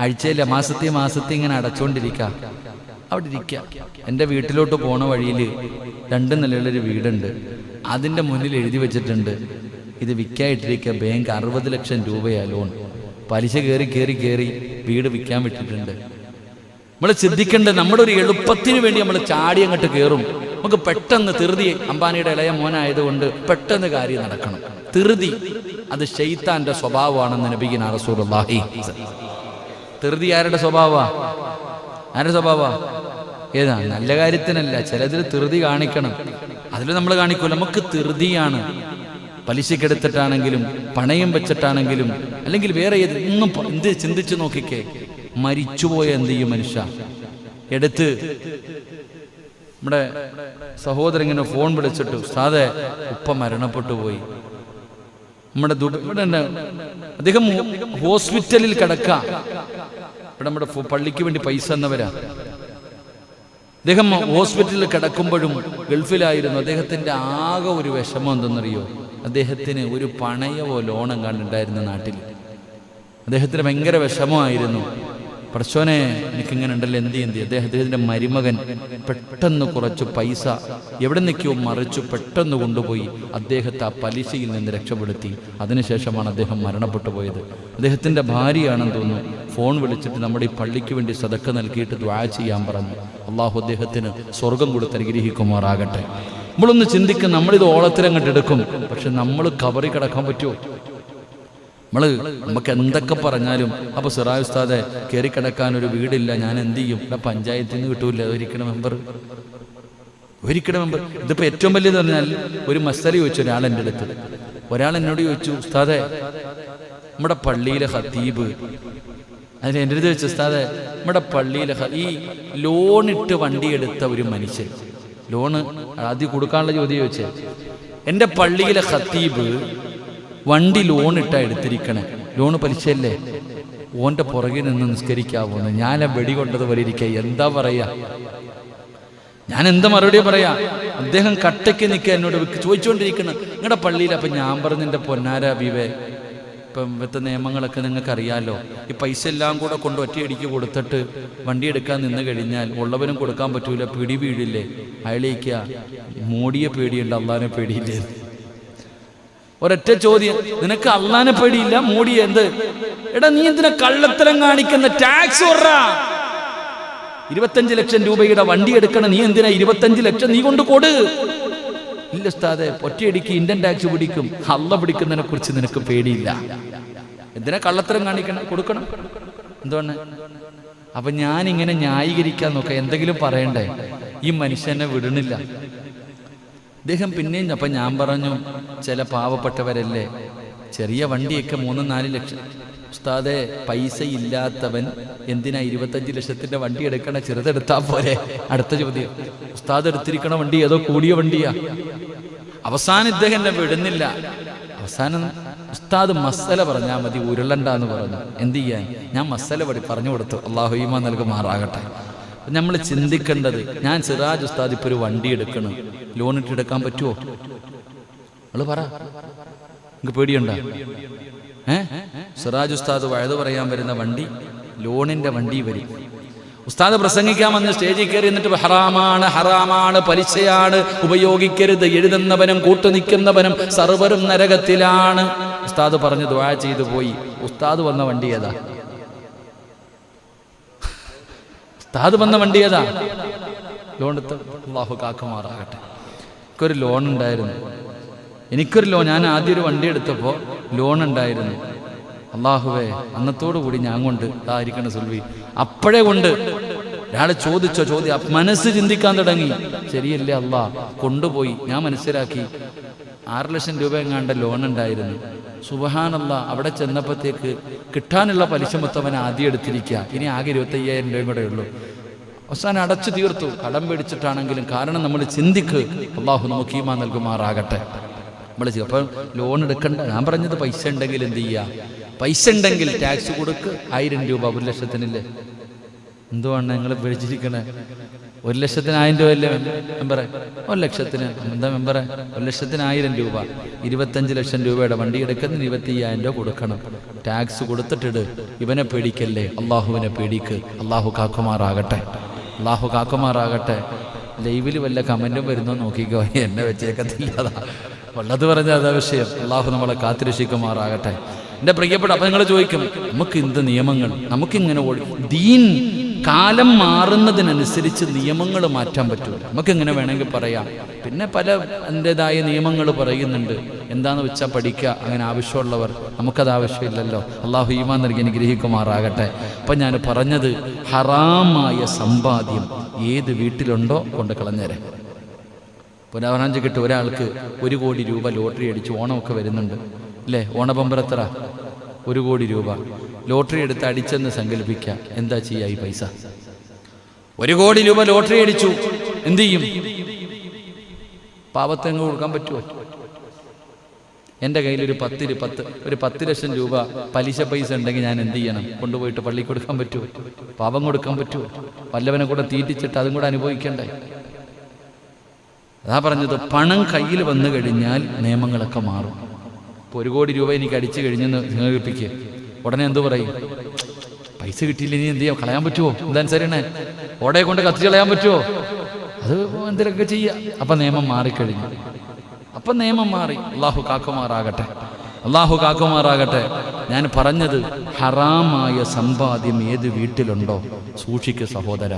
ആഴ്ചയില്ല മാസത്തെ ഇങ്ങനെ അടച്ചുകൊണ്ടിരിക്കുക, അവിടെ ഇരിക്കുക. എൻ്റെ വീട്ടിലോട്ട് പോണ വഴിയിൽ 2 നിലയുള്ളൊരു വീടുണ്ട്. അതിൻ്റെ മുന്നിൽ എഴുതി വെച്ചിട്ടുണ്ട്, ഇത് വിൽക്കായിട്ടിരിക്കുക, ബാങ്ക് 60 ലക്ഷം രൂപയാ ലോൺ. പലിശ കയറി വീട് വിൽക്കാൻ വിട്ടിട്ടുണ്ട്. നമ്മൾ ചിന്തിക്കേണ്ടത്, നമ്മുടെ ഒരു എളുപ്പത്തിന് വേണ്ടി നമ്മൾ ചാടി അങ്ങോട്ട് കയറും. നമുക്ക് പെട്ടെന്ന് ധൃതി, അംബാനിയുടെ ഇളയ മോനായതുകൊണ്ട് പെട്ടെന്ന് കാര്യം നടക്കണം. ധൃതി അത് ശൈത്താന്റെ സ്വഭാവമാണെന്ന് നബിയുനാ റസൂലുള്ളാഹി. ധൃതി ആരുടെ സ്വഭാവമാ? ആരുടെ സ്വഭാവ? ഏതാ? നല്ല കാര്യത്തിനല്ല, ചിലതിൽ ധൃതി കാണിക്കണം. അതിൽ നമ്മൾ കാണിക്കൂല. നമുക്ക് ധൃതിയാണ്. പലിശക്കെടുത്തിട്ടാണെങ്കിലും പണയം വെച്ചിട്ടാണെങ്കിലും അല്ലെങ്കിൽ വേറെ ഒന്നും എന്ത് ചിന്തിച്ചു നോക്കിക്കേ. മരിച്ചുപോയ എന്ത് ചെയ്യും മനുഷ്യ? എടുത്ത് നമ്മുടെ സഹോദരങ്ങനെ ഫോൺ വിളിച്ചിട്ട് ഉസ്താദേ ഉപ്പ മരണപ്പെട്ടു പോയി, നമ്മുടെ ഇവിടെ അദ്ദേഹം ഹോസ്പിറ്റലിൽ കിടക്കാം, ഇവിടെ നമ്മുടെ പള്ളിക്ക് വേണ്ടി പൈസ എന്നവരാ. അദ്ദേഹം ഹോസ്പിറ്റലിൽ കിടക്കുമ്പോഴും ഗൾഫിലായിരുന്നു. അദ്ദേഹത്തിന്റെ ആകെ ഒരു വിഷമം എന്തെന്നറിയോ? അദ്ദേഹത്തിന് ഒരു പണയമോ ലോണം കണ്ടുണ്ടായിരുന്നു നാട്ടിൽ. അദ്ദേഹത്തിന് ഭയങ്കര വിഷമമായിരുന്നു. പടച്ചോനെ എനിക്കിങ്ങനെ ഉണ്ടല്ലോ, എന്ത് അദ്ദേഹത്തിന്റെ മരുമകൻ പെട്ടെന്ന് കുറച്ച് പൈസ എവിടെ നിൽക്കോ മറിച്ചു പെട്ടെന്ന് കൊണ്ടുപോയി അദ്ദേഹത്തെ ആ പലിശയിൽ നിന്ന് രക്ഷപ്പെടുത്തി. അതിനുശേഷമാണ് അദ്ദേഹം മരണപ്പെട്ടു പോയത്. അദ്ദേഹത്തിന്റെ ഭാര്യയാണെന്ന് തോന്നുന്നു ഫോൺ വിളിച്ചിട്ട് നമ്മുടെ ഈ പള്ളിക്ക് വേണ്ടി സദക്ക നൽകിയിട്ട് ദുആ ചെയ്യാൻ പറഞ്ഞു. അള്ളാഹു അദ്ദേഹത്തിന് സ്വർഗം കൊടുത്ത് അനുഗ്രഹിക്കുമാറാകട്ടെ. നമ്മളൊന്ന് ചിന്തിക്കും, നമ്മളിത് ഓളത്തിലങ്ങോട്ട് എടുക്കും, പക്ഷെ നമ്മൾ കബറി കിടക്കാൻ പറ്റുമോ? നമുക്ക് എന്തൊക്കെ പറഞ്ഞാലും അപ്പൊ സിറാജ് ഉസ്താദെ കയറി കിടക്കാൻ ഒരു വീടില്ല, ഞാൻ എന്ത് ചെയ്യും? ഇവിടെ പഞ്ചായത്തിൽ നിന്ന് കിട്ടൂല ഒരിക്കലും മെമ്പർ. ഇതിപ്പോ ഏറ്റവും വലിയത് പറഞ്ഞാൽ ഒരു മസല ചോദിച്ചു ഒരാൾ എൻ്റെ അടുത്ത്. ഒരാൾ എന്നോട് ചോദിച്ചു, ഉസ്താദെ നമ്മുടെ പള്ളിയിലെ ഖതീബ്, അതിന് എൻ്റെ അടുത്ത് ചോദിച്ചു, ഉസ്താദെ നമ്മുടെ പള്ളിയിലെ ഈ ലോണിട്ട് വണ്ടി എടുത്ത ഒരു മനുഷ്യൻ, ലോണ് ആദ്യം കൊടുക്കാനുള്ള ചോദ്യം ചോദിച്ചേ, എൻ്റെ പള്ളിയിലെ ഖതീബ് വണ്ടി ലോണിട്ടാ എടുത്തിരിക്കണേ, ലോണ് പലിശയല്ലേ, ഓന്റെ പുറകിൽ നിന്ന് നിസ്കരിക്കാവുന്ന ഞാൻ വെടി കൊണ്ടതുപോലെ ഇരിക്കുക, എന്താ പറയാ? ഞാൻ എന്താ മറുപടി പറയാ? അദ്ദേഹം കട്ടയ്ക്ക് നിൽക്കുക എന്നോട് ചോദിച്ചുകൊണ്ടിരിക്കണം നിങ്ങളുടെ പള്ളിയിൽ. അപ്പം ഞാൻ പറഞ്ഞു, എൻ്റെ പൊന്നാര ബീവേ, ഇപ്പം ഇവിടുത്തെ നിയമങ്ങളൊക്കെ നിങ്ങൾക്ക് അറിയാമല്ലോ. ഈ പൈസ എല്ലാം കൂടെ കൊണ്ട് ഒറ്റയടിക്ക് കൊടുത്തിട്ട് വണ്ടി എടുക്കാൻ നിന്ന് കഴിഞ്ഞാൽ ഉള്ളവനും കൊടുക്കാൻ പറ്റൂല, പിടി വീഴില്ലേ? അയാളേക്കാ മോഡിയെ പേടിയുണ്ട്, അള്ളാനെ പേടിയില്ലേ? ഒരൊറ്റ ചോദ്യം, നിനക്ക് അള്ളാനെ പേടിയില്ല, മോഡി എന്ത്? എടാ നീ എന്തിനാ കള്ളത്തരം കാണിക്കുന്ന? ടാക്സ് കൊറാ. 25 ലക്ഷം രൂപയുടെ വണ്ടി എടുക്കണം, നീ എന്തിനാ 25 ലക്ഷം നീ കൊണ്ട് കൊടു? ഇല്ല ഉസ്താദേ, ഒറ്റയടിക്ക് ഇന്ത്യൻ ടാക്സ് പിടിക്കും. അള്ള പിടിക്കുന്നതിനെ കുറിച്ച് നിനക്ക് പേടിയില്ല, എന്തിനാ കള്ളത്തരം കാണിക്കണം? കൊടുക്കണം. എന്തുകൊണ്ട്? അപ്പൊ ഞാനിങ്ങനെ ന്യായീകരിക്കാൻ നോക്കാം, എന്തെങ്കിലും പറയണ്ടേ? ഈ മനുഷ്യനെ വിടണില്ല. അദ്ദേഹം പിന്നെയും അപ്പം ഞാൻ പറഞ്ഞു, ചില പാവപ്പെട്ടവരല്ലേ, ചെറിയ വണ്ടിയൊക്കെ 3-4 ലക്ഷം. ഉസ്താദെ പൈസ ഇല്ലാത്തവൻ എന്തിനാ 25 ലക്ഷത്തിന്റെ വണ്ടി എടുക്കണ? ചെറുതെടുത്താ പോരെ? അടുത്ത ചോദ്യം, ഉസ്താദ് എടുത്തിരിക്കണ വണ്ടി ഏതോ കൂടിയ വണ്ടിയാ. അവസാനം ഇദ്ദേഹം എന്നെ വിടുന്നില്ല. അവസാനം ഉസ്താദ് മസല പറഞ്ഞാൽ മതി, ഉരുളണ്ടെന്ന് പറഞ്ഞു. എന്ത് ചെയ്യാൻ? ഞാൻ മസല പറഞ്ഞു കൊടുത്തു. അള്ളാഹു ഈമാൻ നൽകുമാറാകട്ടെ. നമ്മൾ ചിന്തിക്കേണ്ടത്, ഞാൻ സിറാജ് ഉസ്താദ് ഇപ്പൊ ഒരു വണ്ടി എടുക്കണം, ലോണിട്ട് എടുക്കാൻ പറ്റുമോ? നിങ്ങൾ പറ, നിങ്ങൾക്ക് പേടിയുണ്ടോ? സിറാജ് ഉസ്താദ് വഴുതു പറയാൻ വരുന്ന വണ്ടി ലോണിന്റെ വണ്ടി വരും. ഉസ്താദ് പ്രസംഗിക്കാൻ വന്ന് സ്റ്റേജിൽ കയറി എന്നിട്ട് ഹറാമാണ്, ഹറാമാണ്, പലിശയാണ്, ഉപയോഗിക്കരുത്, എഴുതുന്നവനും കൂട്ടുനിൽക്കുന്നവനും സർവരും നരകത്തിലാണ് ഉസ്താദ് പറഞ്ഞ് ദുആ ചെയ്തു പോയി. ഉസ്താദ് വന്ന വണ്ടി ഏതാ? ഉസ്താദ് വന്ന വണ്ടി ഏതാ? ലോൺ എടുത്ത് അല്ലാഹു കാക്കുമാറാകട്ടെ. എനിക്കൊരു ലോൺ ഉണ്ടായിരുന്നു, ഞാൻ ആദ്യം ഒരു വണ്ടി എടുത്തപ്പോൾ ലോൺ ഉണ്ടായിരുന്നു. അള്ളാഹുവേ, അന്നത്തോടു കൂടി ഞാൻ കൊണ്ട് ഇതായിരിക്കണ സുൽവി, അപ്പോഴേ കൊണ്ട് ഒരാളെ ചോദിച്ചോ ചോദ്യം, മനസ്സ് ചിന്തിക്കാൻ തുടങ്ങി. ശരിയല്ലേ അള്ളാ, കൊണ്ടുപോയി. ഞാൻ മനസ്സിലാക്കി 6 ലക്ഷം രൂപ എങ്ങാണ്ട് ലോൺ ഉണ്ടായിരുന്നു. സുബ്ഹാനല്ലാ, അവിടെ ചെന്നപ്പോഴത്തേക്ക് കിട്ടാനുള്ള പലിശ മൊത്തവൻ ആദ്യം എടുത്തിരിക്കുക. ഇനി ആകെ 25,000 രൂപയും കൂടെ ഉള്ളൂ. അവസാനം അടച്ചു തീർത്തു, കടം പേടിച്ചിട്ടാണെങ്കിലും. കാരണം നമ്മൾ ചിന്തിക്ക്, അള്ളാഹു നമുക്ക് ഈമാൻ നൽകുമാറാകട്ടെ. നമ്മൾ അപ്പം ലോൺ എടുക്കണ്ട. ഞാൻ പറഞ്ഞത് പൈസ ഉണ്ടെങ്കിൽ എന്ത് ചെയ്യുക? പൈസ ഉണ്ടെങ്കിൽ ടാക്സ് കൊടുക്ക്. 1000 രൂപ 1 ലക്ഷത്തിനില്ലേ? എന്തുവാണ് നിങ്ങൾ പിടിച്ചിരിക്കണേ? 1 ലക്ഷത്തിന് 1000 രൂപ അല്ലേ മെമ്പറെ? 1 ലക്ഷത്തിന് എന്താ മെമ്പറെ? 1 ലക്ഷത്തിന് 1000 രൂപ. 25 ലക്ഷം രൂപയുടെ വണ്ടി എടുക്കുന്നതിന് 25,000 രൂപ കൊടുക്കണം. ടാക്സ് കൊടുത്തിട്ടിട്. ഇവനെ പേടിക്കല്ലേ, അള്ളാഹുവിനെ പേടിക്ക്. അള്ളാഹു കാക്കുമാറാകട്ടെ, അള്ളാഹു കാക്കുമാറാകട്ടെ. ലൈവിൽ വല്ല കമന്റും വരുന്നോ നോക്കിക്കോ, എന്നെ വെച്ചേക്കത്തില്ലാതാ. ഉള്ളത് പറഞ്ഞാൽ അതാ വിഷയം. അള്ളാഹു നമ്മളെ കാത്തിരക്ഷിക്കുമാറാകട്ടെ. എൻ്റെ പ്രിയപ്പെട്ട, അപ്പം നിങ്ങൾ ചോദിക്കും, നമുക്ക് എന്ത് നിയമങ്ങൾ? നമുക്കിങ്ങനെ ദീൻ കാലം മാറുന്നതിനനുസരിച്ച് നിയമങ്ങൾ മാറ്റാൻ പറ്റും. നമുക്കിങ്ങനെ വേണമെങ്കിൽ പറയാം. പിന്നെ പല അതിൻ്റെതായ നിയമങ്ങൾ പറയുന്നുണ്ട്. എന്താണെന്ന് വെച്ചാൽ പഠിക്കുക, അങ്ങനെ ആവശ്യമുള്ളവർ. നമുക്കത് ആവശ്യമില്ലല്ലോ. അള്ളാഹു ഈമാൻ നൽകി അനുഗ്രഹിക്കുമാറാകട്ടെ. അപ്പം ഞാൻ പറഞ്ഞത്, ഹറാമായ സമ്പാദ്യം ഏത് വീട്ടിലുണ്ടോ കൊണ്ട് കളഞ്ഞേരെ. പുനഃ കിട്ടും. ഒരാൾക്ക് 1 കോടി രൂപ ലോട്ടറി അടിച്ച്, ഓണമൊക്കെ വരുന്നുണ്ട് അല്ലേ, ഓണബമ്പർ എത്ര? 1 കോടി രൂപ ലോട്ടറി എടുത്ത് അടിച്ചെന്ന് സങ്കല്പിക്കുക. എന്താ ചെയ്യുക ഈ പൈസ? 1 കോടി രൂപ ലോട്ടറി അടിച്ചു, എന്തു ചെയ്യും? പാവത്തങ്ങ് കൊടുക്കാൻ പറ്റുമോ? എൻ്റെ കയ്യിൽ ഒരു 10 ലക്ഷം രൂപ പലിശ പൈസ ഉണ്ടെങ്കിൽ ഞാൻ എന്ത് ചെയ്യണം? കൊണ്ടുപോയിട്ട് പള്ളി കൊടുക്കാൻ പറ്റുമോ? പാവം കൊടുക്കാൻ പറ്റുമോ? വല്ലവനെ കൂടെ തീറ്റിച്ചിട്ട് അതും കൂടെ അനുഭവിക്കണ്ടേ? അതാ പറഞ്ഞത്, പണം കയ്യിൽ വന്നു കഴിഞ്ഞാൽ നിയമങ്ങളൊക്കെ മാറും. ഇപ്പോൾ 1 കോടി രൂപ എനിക്ക് അടിച്ചു കഴിഞ്ഞെന്ന് സങ്കല്പിക്കുക, ഉടനെ എന്തു പറയും? പൈസ കിട്ടിയില്ല, ഇനി എന്ത് ചെയ്യാം? കളയാൻ പറ്റുമോ? എന്താനുസരണേ ഓടയെ കൊണ്ട് കത്തിച്ച് കളയാൻ പറ്റുമോ? അത് എന്തെങ്കിലുമൊക്കെ ചെയ്യുക. അപ്പം നിയമം മാറിക്കഴിഞ്ഞു, അപ്പം നിയമം മാറി. അള്ളാഹു കാക്കുമാറാകട്ടെ, അള്ളാഹു കാക്കുമാറാകട്ടെ. ഞാൻ പറഞ്ഞത്, ഹറാമായ സമ്പാദ്യം ഏത് വീട്ടിലുണ്ടോ സൂക്ഷിക്കുക സഹോദര,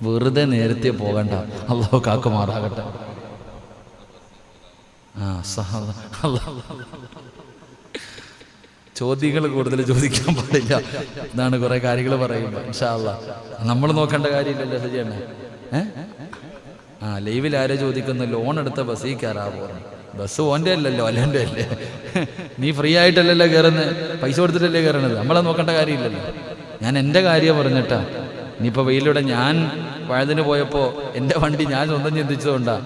വെറുതെ നേരത്തെ പോകണ്ട. അള്ളാഹു കാക്കുമാറാകട്ടെ. ചോദ്യങ്ങൾ കൂടുതൽ ചോദിക്കാൻ പാടില്ല എന്നാണ് കുറെ കാര്യങ്ങൾ പറയുമ്പോൾ. ഇൻഷാ അല്ലാഹ് നമ്മൾ നോക്കേണ്ട കാര്യമില്ലല്ലോ സജിയണ്ണ. ലൈവിൽ ആരെ ചോദിക്കുന്നു? ലോൺ എടുത്ത ബസ്സിൽ കയറാവോ? ബസ് ഓൻ്റെ അല്ലല്ലോ, അല്ലെൻ്റെ അല്ലേ? നീ ഫ്രീ ആയിട്ടല്ലല്ലോ കയറുന്നത്, പൈസ കൊടുത്തിട്ടല്ലേ കയറണത്. നമ്മളെ നോക്കേണ്ട കാര്യമില്ലല്ലോ. ഞാൻ എൻ്റെ കാര്യം പറഞ്ഞിട്ടാ. ഇനിയിപ്പോൾ വെയിലൂടെ ഞാൻ വഴുതിന് പോയപ്പോൾ എൻ്റെ വണ്ടി ഞാൻ സ്വന്തം ചിന്തിച്ചതുകൊണ്ടാണ്.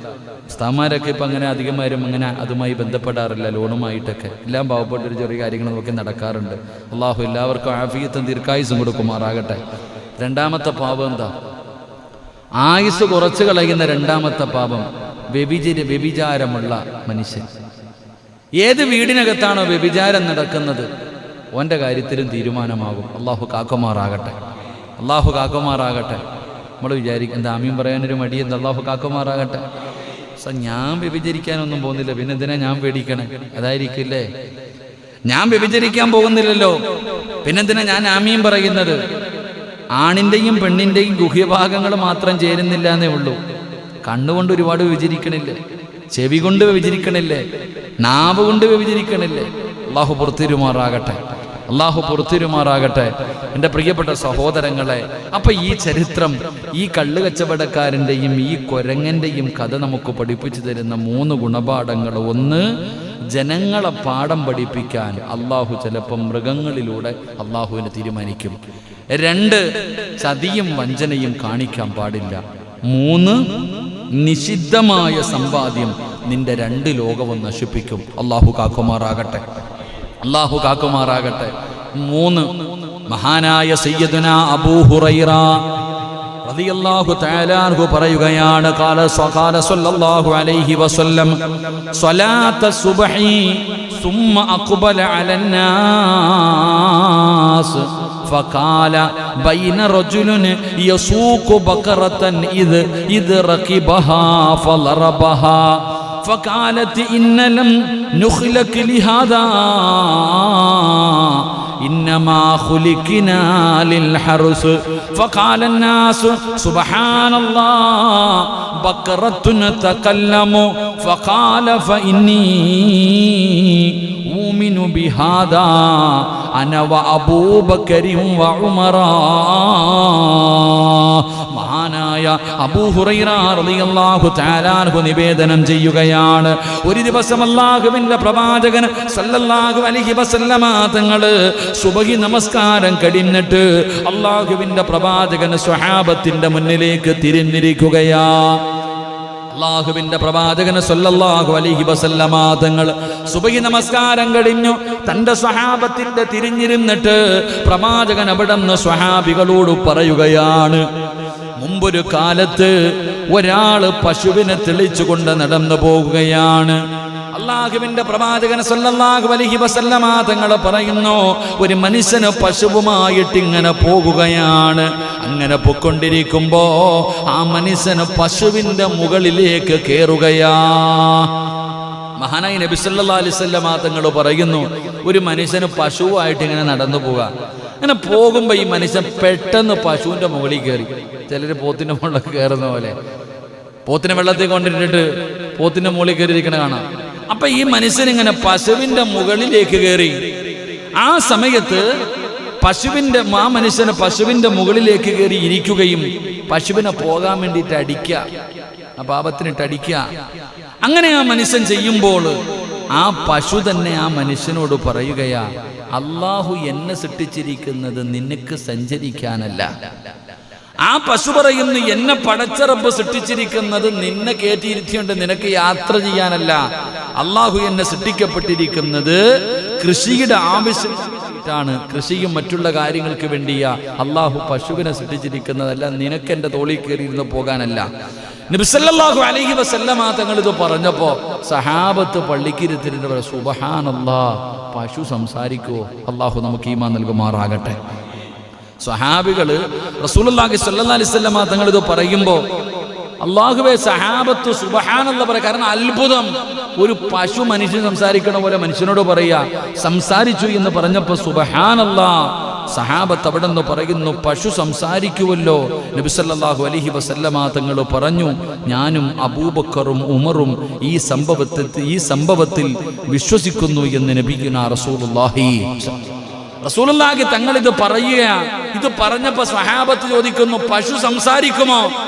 ഉസ്താദ്മാരൊക്കെ ഇപ്പം അങ്ങനെ അധികമാരും അങ്ങനെ അതുമായി ബന്ധപ്പെടാറില്ല, ലോണുമായിട്ടൊക്കെ. എല്ലാം പാവപ്പെട്ടൊരു ചെറിയ കാര്യങ്ങൾ നോക്കി നടക്കാറുണ്ട്. അള്ളാഹു എല്ലാവർക്കും ആഫിയത്തും ദീർഘായുസ്സും കൊടുക്കുമാറാകട്ടെ. രണ്ടാമത്തെ പാപം എന്താ? ആയുസ് കുറച്ച് കളയുന്ന രണ്ടാമത്തെ പാപം വ്യഭിചാരമുള്ള മനുഷ്യൻ. ഏത് വീടിനകത്താണോ വ്യഭിചാരം നടക്കുന്നത് ഓൻ്റെ കാര്യത്തിലും തീരുമാനമാകും. അള്ളാഹു കാക്കുമാറാകട്ടെ, അള്ളാഹു കാക്കുമാറാകട്ടെ. നമ്മൾ വിചാരിക്കും എന്താ ആമീൻ പറയാനൊരു മടി, എന്താ? അള്ളാഹു കാക്കുമാറാകട്ടെ. ഞാൻ വ്യഭിചരിക്കാനൊന്നും പോകുന്നില്ല, പിന്നെ എന്തിനാ ഞാൻ പേടിക്കണേ? അതായിരിക്കില്ലേ, ഞാൻ വ്യഭിചരിക്കാൻ പോകുന്നില്ലല്ലോ, പിന്നെന്തിനാ ഞാൻ ആമീൻ പറയുന്നത്? ആണിൻ്റെയും പെണ്ണിൻ്റെയും ഗുഹ്യഭാഗങ്ങൾ മാത്രം ചേരുന്നില്ല എന്നേ ഉള്ളൂ. കണ്ണുകൊണ്ട് ഒരുപാട് വ്യഭിചരിക്കണില്ലേ, ചെവി കൊണ്ട് വ്യഭിചരിക്കണില്ലേ, നാവ് കൊണ്ട് വ്യഭിചരിക്കണില്ലേ? അള്ളാഹു പുറത്തിരുമാറാകട്ടെ, അള്ളാഹു പുറത്തിരുമാറാകട്ടെ. എൻ്റെ പ്രിയപ്പെട്ട സഹോദരങ്ങളെ, അപ്പൊ ഈ ചരിത്രം, ഈ കള്ള് കച്ചവടക്കാരൻ്റെയും ഈ കൊരങ്ങൻ്റെയും കഥ നമുക്ക് പഠിപ്പിച്ചു തരുന്ന 3 ഗുണപാഠങ്ങൾ. 1, ജനങ്ങളെ പാഠം പഠിപ്പിക്കാൻ അള്ളാഹു ചിലപ്പം മൃഗങ്ങളിലൂടെ അള്ളാഹുവിനെ തീരുമാനിക്കും. 2, ചതിയും വഞ്ചനയും കാണിക്കാൻ പാടില്ല. 3, നിഷിദ്ധമായ സമ്പാദ്യം നിന്റെ 2 ലോകവും നശിപ്പിക്കും. അള്ളാഹു കാക്കുമാറാകട്ടെ, അള്ളാഹു കാക്കുമാറാകട്ടെ. 3, മഹാനായ സയ്യിദുനാ അബൂ ഹുറൈറ റളിയല്ലാഹു തആല അൻഹു പറയുകയാണ്, ഖാല സല്ലല്ലാഹു അലൈഹി വസല്ലം സ്വലാത്ത സുബ്ഹി സുമ്മ അഖ്ബല അലന്നാസ് ഫഖാല ബൈന റജുലുൻ യസൂഖു ബഖറതൻ ഇദ് റഖിബഹാ ഫളറബഹാ فقالت إن لم نخلق لهذا إنما خلقنا للحرث فقال الناس سبحان الله بقرة تكلم فقال فإني أؤمن بهذا أنا وأبو بكر وعمر. മഹാനായ അബൂ ഹുറൈറ റളിയല്ലാഹു തആല അൻഹു നിവേദനം ചെയ്യുകയാണ്, ഒരു ദിവസം അല്ലാഹുവിന്റെ പ്രവാചകൻ സല്ലല്ലാഹു അലൈഹി വസല്ലമ തങ്ങൾ സുബഹി നമസ്കാരം കഴിഞ്ഞിട്ട് അല്ലാഹുവിന്റെ പ്രവാചകൻ സ്വഹാബത്തിന്റെ മുന്നിലേക്ക് തിരിഞ്ഞിരിക്കുകയാ. അല്ലാഹുവിന്റെ പ്രവാചകൻ സല്ലല്ലാഹു അലൈഹി വസല്ലമ തങ്ങൾ സുബഹി നമസ്കാരം കഴിഞ്ഞു തന്റെ സ്വഹാബത്തിന്റെ തിരിഞ്ഞിരുന്നിട്ട് പ്രവാചകൻ അവിടുന്ന് സ്വഹാബികളോട് പറയുകയാണ്, മുമ്പൊരു കാലത്ത് ഒരാള് പശുവിനെ തെളിച്ചുകൊണ്ട് നടന്നു പോകുകയാണ്. അല്ലാഹുവിന്റെ പ്രവാചകൻ സല്ലല്ലാഹു അലൈഹി വസല്ലമ തങ്ങൾ പറയുന്നു, ഒരു മനുഷ്യന് പശുവുമായിട്ട് ഇങ്ങനെ പോകുകയാണ്. അങ്ങനെ പൊക്കൊണ്ടിരിക്കുമ്പോ ആ മനുഷ്യന് പശുവിന്റെ മുകളിലേക്ക് കയറുകയാ. മഹാനായ നബി സല്ലല്ലാഹു അലൈഹി വസല്ലമ തങ്ങൾ പറയുന്നു, ഒരു മനുഷ്യന് പശുവായിട്ട് ഇങ്ങനെ നടന്നു പോകാം. അങ്ങനെ പോകുമ്പോ ഈ മനുഷ്യൻ പെട്ടെന്ന് പശുവിന്റെ മുകളിൽ കയറി. ചിലര് പോത്തിന്റെ മുകളിലൊക്കെ കയറുന്ന പോലെ പോത്തിനെ വെള്ളത്തിൽ കൊണ്ടിട്ടിട്ട് പോത്തിന്റെ മുകളിൽ കയറിയിരിക്കണ കാണാം. അപ്പൊ ഈ മനുഷ്യൻ ഇങ്ങനെ പശുവിന്റെ മുകളിലേക്ക് കയറി. ആ സമയത്ത് ആ മനുഷ്യന് പശുവിന്റെ മുകളിലേക്ക് കയറി ഇരിക്കുകയും പശുവിനെ പോകാൻ വേണ്ടിയിട്ട് അടിക്കുക. ആ പാപത്തിനിട്ട് അടിക്കുക. അങ്ങനെ ആ മനുഷ്യൻ ചെയ്യുമ്പോൾ ആ പശു തന്നെ ആ മനുഷ്യനോട് പറയുകയാ, അള്ളാഹു എന്നെ സൃഷ്ടിച്ചിരിക്കുന്നത് നിനക്ക് സഞ്ചരിക്കാനല്ല. ആ പശു പറയുന്നു, എന്നെ പടച്ച റബ്ബ് സൃഷ്ടിച്ചിരിക്കുന്നത് നിന്നെ കയറ്റിയിരുത്തിയുണ്ട് നിനക്ക് യാത്ര ചെയ്യാനല്ല. അള്ളാഹു എന്നെ സൃഷ്ടിക്കപ്പെട്ടിരിക്കുന്നത് കൃഷിയുടെ ആവശ്യമാണ്, കൃഷിയും മറ്റുള്ള കാര്യങ്ങൾക്ക് വേണ്ടിയാ അള്ളാഹു പശുവിനെ സൃഷ്ടിച്ചിരിക്കുന്നതല്ല, നിനക്ക് എൻ്റെ തോളിൽ കയറിയിരുന്ന് പോകാനല്ല. നബി സല്ലല്ലാഹു അലൈഹി വസല്ലമ തങ്ങൾ ഇത് പറഞ്ഞപ്പോ സഹാബത്ത് പള്ളിക്കിരുത്തിരുന്ന് സുബ്ഹാനല്ലാഹ്, പശു സംസാരിക്കുവോ? അള്ളാഹു നമുക്ക് ഈമാൻ നൽകുമാറാകട്ടെ. സ്വഹാബികള് റസൂലുള്ളാഹി സ്വല്ലല്ലാഹി അലൈഹി വസല്ലമ തങ്ങൾ ഇത് പറയുമ്പോ അള്ളാഹുവേ, സഹാബത്ത് സുബ്ഹാനല്ലാഹ് പറയാ. കാരണം അത്ഭുതം, ഒരു പശു മനുഷ്യൻ സംസാരിക്കണ പോലെ മനുഷ്യനോട് പറയാ. സംസാരിച്ചു എന്ന് പറഞ്ഞപ്പോ സുബ്ഹാനല്ലാഹ്, സഹാബത്ത് അവിടെ നിന്ന് പറയുന്നു, പശു സംസാരിക്കുവല്ലോ. നബി സല്ലല്ലാഹു അലൈഹി വസല്ലമ തങ്ങൾ പറഞ്ഞു, ഞാനും അബൂബക്കറും ഉമറും ഈ സംഭവത്തിൽ വിശ്വസിക്കുന്നു എന്ന് നബിയുനാ റസൂലുള്ളാഹി തങ്ങൾ ഇത് പറയുകയാണ്. ഇത് പറഞ്ഞപ്പോ സ്വഹാബത്ത് ചോദിക്കുന്നു, പശു സംസാരിക്കുമോ?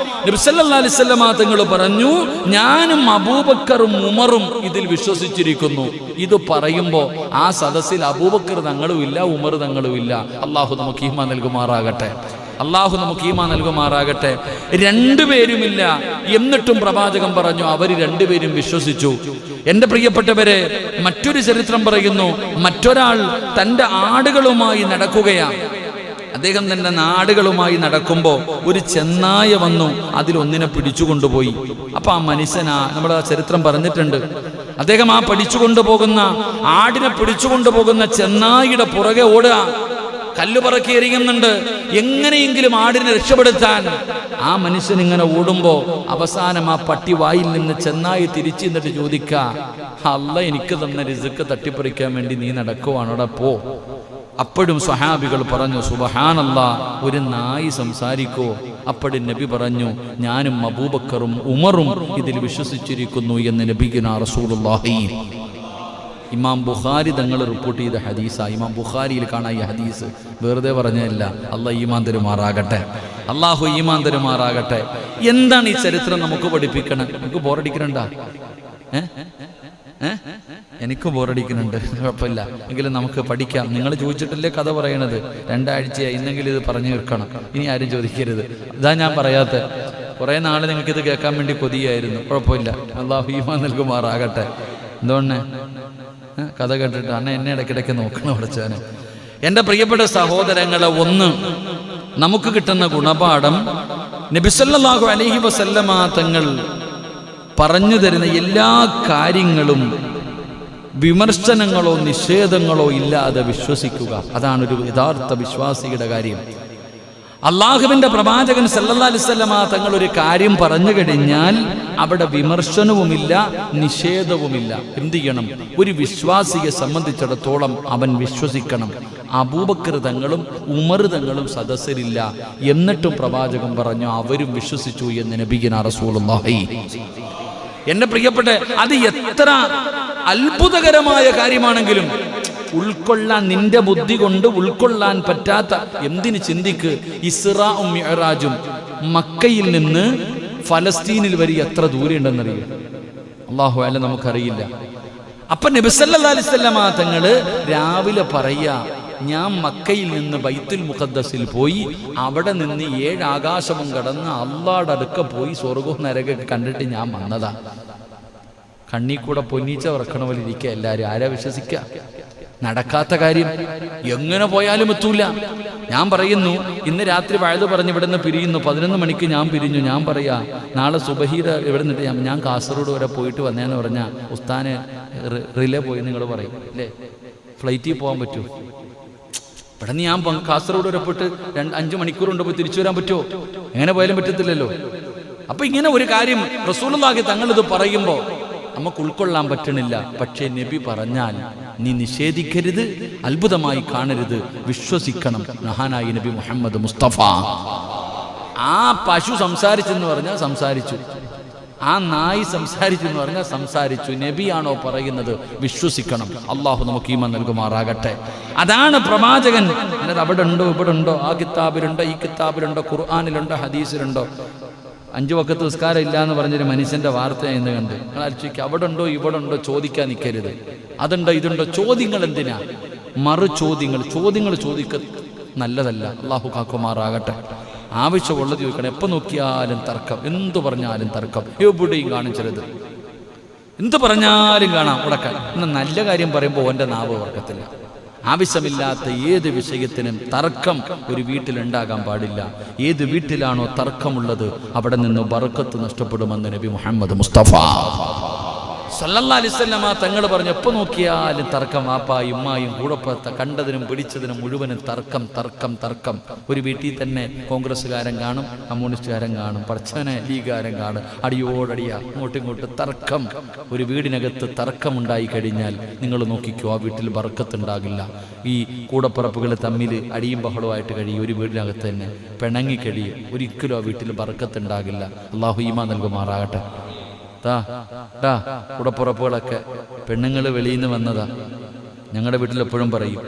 നബി സല്ലല്ലാഹു അലൈഹി വസല്ലമ തങ്ങൾ പറഞ്ഞു, ഞാനും അബൂബക്കറും ഉമറും ഇതിൽ വിശ്വസിച്ചിരിക്കുന്നു. ഇത് പറയുമ്പോ ആ സദസ്സിൽ അബൂബക്കർ തങ്ങളും ഇല്ല, ഉമർ തങ്ങളും ഇല്ല. അള്ളാഹു നമുക്ക് ഈമാൻ നൽകുമാറാകട്ടെ. അള്ളാഹു നമുക്ക് ഈമാൻ നൽകുമാറാകട്ടെ. രണ്ടുപേരുമില്ല, എന്നിട്ടും പ്രവാചകൻ പറഞ്ഞു അവർ രണ്ടുപേരും വിശ്വസിച്ചു. എന്റെ പ്രിയപ്പെട്ടവരെ, മറ്റൊരു ചരിത്രം പറയുന്നു, മറ്റൊരാൾ തൻ്റെ ആടുകളുമായി നടക്കുകയാണ്. അദ്ദേഹം തന്റെ നാടുകളുമായി നടക്കുമ്പോ ഒരു ചെന്നായ വന്നു അതിലൊന്നിനെ പിടിച്ചുകൊണ്ടുപോയി. അപ്പൊ ആ മനുഷ്യനാ, നമ്മുടെ ആ ചരിത്രം പറഞ്ഞിട്ടുണ്ട്, അദ്ദേഹം ആ പിടിച്ചുകൊണ്ടുപോകുന്ന ആടിനെ പിടിച്ചുകൊണ്ടുപോകുന്ന ചെന്നായിയുടെ പുറകെ ഓടുക, കല്ലുപറക്കി എറിയുന്നുണ്ട്, എങ്ങനെയെങ്കിലും ആടിനെ രക്ഷപ്പെടുത്താൻ. ആ മനുഷ്യൻ ഇങ്ങനെ ഓടുമ്പോ അവസാനം ആ പട്ടി വായിൽ നിന്ന് ചെന്നായി തിരിച്ചു നിന്നിട്ട് ചോദിക്ക, അല്ലാഹ് എനിക്ക് തന്ന റിസ്ക് തട്ടിപ്പറിക്കാൻ വേണ്ടി നീ നടക്കുവാണോടാ, പോ. അപ്പോഴും സ്വഹാബികൾ പറഞ്ഞു, സുബ്ഹാനല്ലാഹ്, ഒരു നായി സംസാരിക്കോ? അപ്പോഴും നബി പറഞ്ഞു, ഞാനും അബൂബക്കറും ഉമറും ഇതിൽ വിശ്വസിച്ചിരിക്കുന്നു എന്ന് നബിയുനാ റസൂലുള്ളാഹി. ഇമാം ബുഖാരി തങ്ങൾ റിപ്പോർട്ട് ചെയ്ത ഹദീസാണ്. ഇമാം ബുഖാരിയിൽ കാണാൻ ഈ ഹദീസ് വെറുതെ പറഞ്ഞതല്ല. അള്ളാഹ് ഈമാൻ തരുമാറാകട്ടെ. അള്ളാഹു ഈമാൻ തരുമാറാകട്ടെ. എന്താണ് ഈ ചരിത്രം നമുക്ക് പഠിപ്പിക്കണം? നമുക്ക് ബോറടിക്കണണ്ട? എനിക്ക് ബോറടിക്കുന്നുണ്ട്, കുഴപ്പമില്ല, എങ്കിലും നമുക്ക് പഠിക്കാം. നിങ്ങൾ ചോദിച്ചിട്ടല്ലേ കഥ പറയണത്, 2 ആഴ്ചയായി, ഇന്നെങ്കിലും ഇത് പറഞ്ഞു തീർക്കണം. ഇനി ആരും ചോദിക്കരുത്. ഇതാ ഞാൻ പറയാത്ത, കുറേ നാൾ നിങ്ങൾക്കിത് കേൾക്കാൻ വേണ്ടി കൊതിയായിരുന്നു. കുഴപ്പമില്ല, അള്ളാഹു ഈമാൻ നൽകുമാറാകട്ടെ. എന്തുകൊണ്ടേ കഥ കേട്ടിട്ട് അണ്ണ എന്നെ ഇടയ്ക്കിടയ്ക്ക് നോക്കണം പഠിച്ചവന്. എൻ്റെ പ്രിയപ്പെട്ട സഹോദരങ്ങളെ, ഒന്ന് നമുക്ക് കിട്ടുന്ന ഗുണപാഠം, നബി സല്ലല്ലാഹു അലൈഹി വസല്ലമ തങ്ങൾ പറഞ്ഞു തരുന്ന എല്ലാ കാര്യങ്ങളും വിമർശനങ്ങളോ നിഷേധങ്ങളോ ഇല്ലാതെ വിശ്വസിക്കുക. അതാണൊരു യഥാർത്ഥ വിശ്വാസിയുടെ കാര്യം. അള്ളാഹുവിൻ്റെ പ്രവാചകൻ സല്ലല്ലാഹു അലൈഹി വസല്ലമ തങ്ങൾ ഒരു കാര്യം പറഞ്ഞു കഴിഞ്ഞാൽ അവിടെ വിമർശനവുമില്ല, നിഷേധവുമില്ല. എന്ത് ചെയ്യണം? ഒരു വിശ്വാസിയെ സംബന്ധിച്ചിടത്തോളം അവൻ വിശ്വസിക്കണം. അബൂബക്കർ തങ്ങളും ഉമർ തങ്ങളും സദസ്സിലില്ല, എന്നിട്ടും പ്രവാചകൻ പറഞ്ഞു അവരും വിശ്വസിച്ചു എന്ന് നബിയുനാ റസൂലുള്ളാഹി. എൻ്റെ പ്രിയപ്പെട്ട, അത് എത്ര അത്ഭുതകരമായ കാര്യമാണെങ്കിലും ഉൾക്കൊള്ളാൻ, നിന്റെ ബുദ്ധി കൊണ്ട് ഉൾക്കൊള്ളാൻ പറ്റാത്ത, എന്തിന് ചിന്തിക്ക്, ഇസ്റാഉം മിഅ്റാജും മക്കയിൽ നിന്ന് ഫലസ്തീനിൽ വരെ എത്ര ദൂരം ഉണ്ടെന്നറിയും. അല്ലാഹു അല്ല, നമുക്കറിയില്ല. അപ്പൊ നബി സല്ലല്ലാഹു അലൈഹി വസല്ലമ തങ്ങള് രാവിലെ പറയാ, ഞാൻ മക്കയിൽ നിന്ന് ബൈത്തുൽ മുഖദ്ദസിൽ പോയി, അവിടെ നിന്ന് 7 ആകാശവും കടന്ന് അള്ളാഹുടെ അടുക്ക പോയി സ്വർഗവും നരകമൊക്കെ കണ്ടിട്ട് ഞാൻ വന്നതാ. കണ്ണീ കൂടെ പൊന്നീച്ച ഉറക്കണ പോലെ ഇരിക്കുക എല്ലാവരും. ആരാ വിശ്വസിക്കുക? നടക്കാത്ത കാര്യം. എങ്ങനെ പോയാലും എത്തൂല. ഞാൻ പറയുന്നു, ഇന്ന് രാത്രി വഴുത് പറഞ്ഞ് ഇവിടെ നിന്ന് പിരിയുന്നു, 11 മണിക്ക് ഞാൻ പിരിഞ്ഞു. ഞാൻ പറയാ, നാളെ സുബഹീര ഇവിടെ നിന്നിട്ട് ഞാൻ കാസർഗോഡ് വരെ പോയിട്ട് വന്നേന്ന് പറഞ്ഞാൽ ഉസ്താനെ റിലേ പോയി നിങ്ങൾ പറയും അല്ലേ, ഫ്ലൈറ്റിൽ പോകാൻ പറ്റൂ? ഇവിടെ നിന്ന് ഞാൻ കാസർഗോഡ് വരെ പോയിട്ട് 5 മണിക്കൂർ കൊണ്ട് പോയി തിരിച്ചു വരാൻ പറ്റുമോ? എങ്ങനെ പോയാലും പറ്റത്തില്ലല്ലോ. അപ്പൊ ഇങ്ങനെ ഒരു കാര്യം റസൂലുള്ളാഹി തങ്ങൾ ഇത് പറയുമ്പോൾ നമുക്ക് ഉൾക്കൊള്ളാൻ പറ്റണില്ല. പക്ഷേ നബി പറഞ്ഞാൽ നീ നിഷേധിക്കരുത്, അത്ഭുതമായി കാണരുത്, വിശ്വസിക്കണം. മഹാനായി നബി മുഹമ്മദ് മുസ്തഫ. ആ പശു സംസാരിച്ചെന്ന് പറഞ്ഞാൽ സംസാരിച്ചു, ആ നായി സംസാരിച്ചെന്ന് പറഞ്ഞാൽ സംസാരിച്ചു. നബിയാണോ പറയുന്നത്? വിശ്വസിക്കണം. അള്ളാഹു നമുക്ക് ഈമാൻ നൽകുമാറാകട്ടെ. അതാണ് പ്രവാചകൻ. അല്ലാതെ അവിടെ ഉണ്ടോ ഇവിടെ ഉണ്ടോ, ആ കിതാബിലുണ്ടോ ഈ കിതാബിലുണ്ടോ, ഖുർആനിലുണ്ടോ ഹദീസിലുണ്ടോ, 5 വക്കത്ത് നിസ്കാരം ഇല്ല എന്ന് പറഞ്ഞൊരു മനുഷ്യൻ്റെ വാർത്ത എന്ന് കണ്ട് നിങ്ങൾ ആലോചിക്കുക, അവിടെ ഉണ്ടോ ഇവിടെ ഉണ്ടോ ചോദിക്കാൻ നിൽക്കരുത്. അതുണ്ടോ ഇതുണ്ടോ ചോദ്യങ്ങൾ എന്തിനാ? ചോദ്യങ്ങൾ ചോദിക്ക നല്ലതല്ല. അള്ളാഹു കാക്കുമാറാകട്ടെ. ആവശ്യമുള്ളത് ചോദിക്കണം. എപ്പോൾ നോക്കിയാലും തർക്കം, എന്തു പറഞ്ഞാലും തർക്കം, എവിടെയും കാണും ചിലത്. എന്ത് പറഞ്ഞാലും കാണാം ഉടക്കാൻ. എന്നാൽ നല്ല കാര്യം പറയുമ്പോൾ ഓൻ്റെ നാവ് വർക്കത്തില്ല. ആവശ്യമില്ലാത്ത ഏത് വിഷയത്തിനും തർക്കം ഒരു വീട്ടിലുണ്ടാകാൻ പാടില്ല. ഏത് വീട്ടിലാണോ തർക്കമുള്ളത് അവിടെ നിന്ന് ബർക്കത്ത് നഷ്ടപ്പെടുമെന്ന് നബി മുഹമ്മദ് മുസ്തഫ സല്ലല്ലാഹു അലൈഹി വസല്ലമ തങ്ങൾ പറഞ്ഞു, എപ്പോൾ നോക്കിയാലും തർക്കം. വാപ്പായും ഉമ്മായും കൂടപ്പുറത്ത് കണ്ടതിനും പിടിച്ചതിനും മുഴുവനും തർക്കം. ഒരു വീട്ടിൽ തന്നെ കോൺഗ്രസ്സുകാരൻ കാണും, കമ്മ്യൂണിസ്റ്റുകാരൻ കാണും, പടച്ചവനെ ലീഗുകാരൻ കാണും. അടിയോടടിയാ ഇങ്ങോട്ടും തർക്കം. ഒരു വീടിനകത്ത് തർക്കമുണ്ടായി കഴിഞ്ഞാൽ നിങ്ങൾ നോക്കിക്കോ, ആ വീട്ടിൽ ബർക്കത്തുണ്ടാകില്ല. ഈ കൂടപ്പിറപ്പുകൾ തമ്മിൽ അടിയും ബഹളമായിട്ട് കഴിയും. ഒരു വീടിനകത്ത് തന്നെ പിണങ്ങി കഴിയും. ഒരിക്കലും ആ വീട്ടിൽ ബർക്കത്തുണ്ടാകില്ല. അള്ളാഹു ഈമാൻ നൽകുമാറാകട്ടെ. കൂടപ്പുറപ്പുകളൊക്കെ പെണ്ണുങ്ങൾ വെളിയിൽ നിന്ന് വന്നതാ. ഞങ്ങളുടെ വീട്ടിൽ എപ്പോഴും പറയും,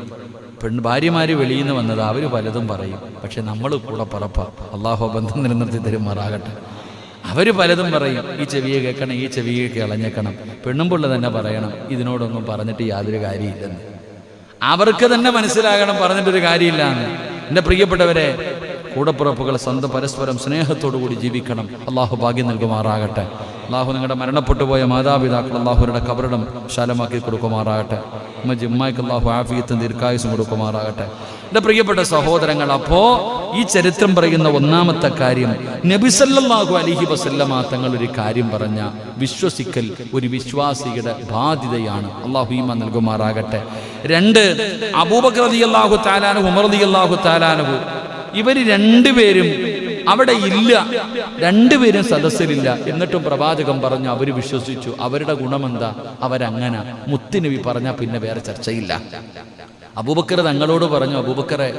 ഭാര്യമാര് വെളിയിൽ നിന്ന് വന്നതാ. അവർ പലതും പറയും, പക്ഷെ നമ്മൾ കൂടപ്പുറപ്പ. അള്ളാഹു ബന്ധം നിലനിർത്തി തരുമാറാകട്ടെ. അവർ പലതും പറയും. ഈ ചെവിയെ കേൾക്കണം, ഈ ചെവിയെ കളഞ്ഞേക്കണം. പെണ്ണുമ്പുള്ള തന്നെ പറയണം, ഇതിനോടൊന്നും പറഞ്ഞിട്ട് യാതൊരു കാര്യമില്ലെന്ന്. അവർക്ക് തന്നെ മനസ്സിലാകണം പറഞ്ഞിട്ടൊരു കാര്യമില്ലാന്ന്. എൻ്റെ പ്രിയപ്പെട്ടവരെ, കൂടപ്പുറപ്പുകൾ സ്വന്തം പരസ്പരം സ്നേഹത്തോടു കൂടി ജീവിക്കണം. അള്ളാഹു ഭാഗ്യം നൽകുമാറാകട്ടെ. അള്ളാഹു നിങ്ങളുടെ മരണപ്പെട്ടു പോയ മാതാപിതാക്കൾ അള്ളാഹുരുടെ കബറിടം വിശാലമാക്കി കൊടുക്കുമാറാകട്ടെ. ഉമ്മയ്ക്ക് അള്ളാഹു ആഫിയത്തും ദീർഘായുസും കൊടുക്കുമാറാകട്ടെ. എൻ്റെ പ്രിയപ്പെട്ട സഹോദരങ്ങൾ, അപ്പോൾ ഈ ചരിത്രം പറയുന്ന ഒന്നാമത്തെ കാര്യം, നബി സല്ലല്ലാഹു അലൈഹി വസല്ലമ തങ്ങൾ ഒരു കാര്യം പറഞ്ഞ വിശ്വസിക്കൽ ഒരു വിശ്വാസിയുടെ ബാധ്യതയാണ്. അള്ളാഹു ഈമാൻ നൽകുമാറാകട്ടെ. 2, അബൂബക്കർ റളിയല്ലാഹു തആല അൻഹു, ഉമർ റളിയല്ലാഹു തആല അൻഹു, ഇവർ രണ്ടുപേരും അവിടെ ഇല്ല. രണ്ടുപേരും സദസ്സിലില്ല. എന്നിട്ടും പ്രവാചകൻ പറഞ്ഞു, അവർ വിശ്വസിച്ചു. അവരുടെ ഗുണമെന്താ? അവരങ്ങനെ. മുത്തുനബി പറഞ്ഞാൽ പിന്നെ വേറെ ചർച്ചയില്ല. അബൂബക്കർ തങ്ങളോട് പറഞ്ഞു, അബൂബക്കറെ,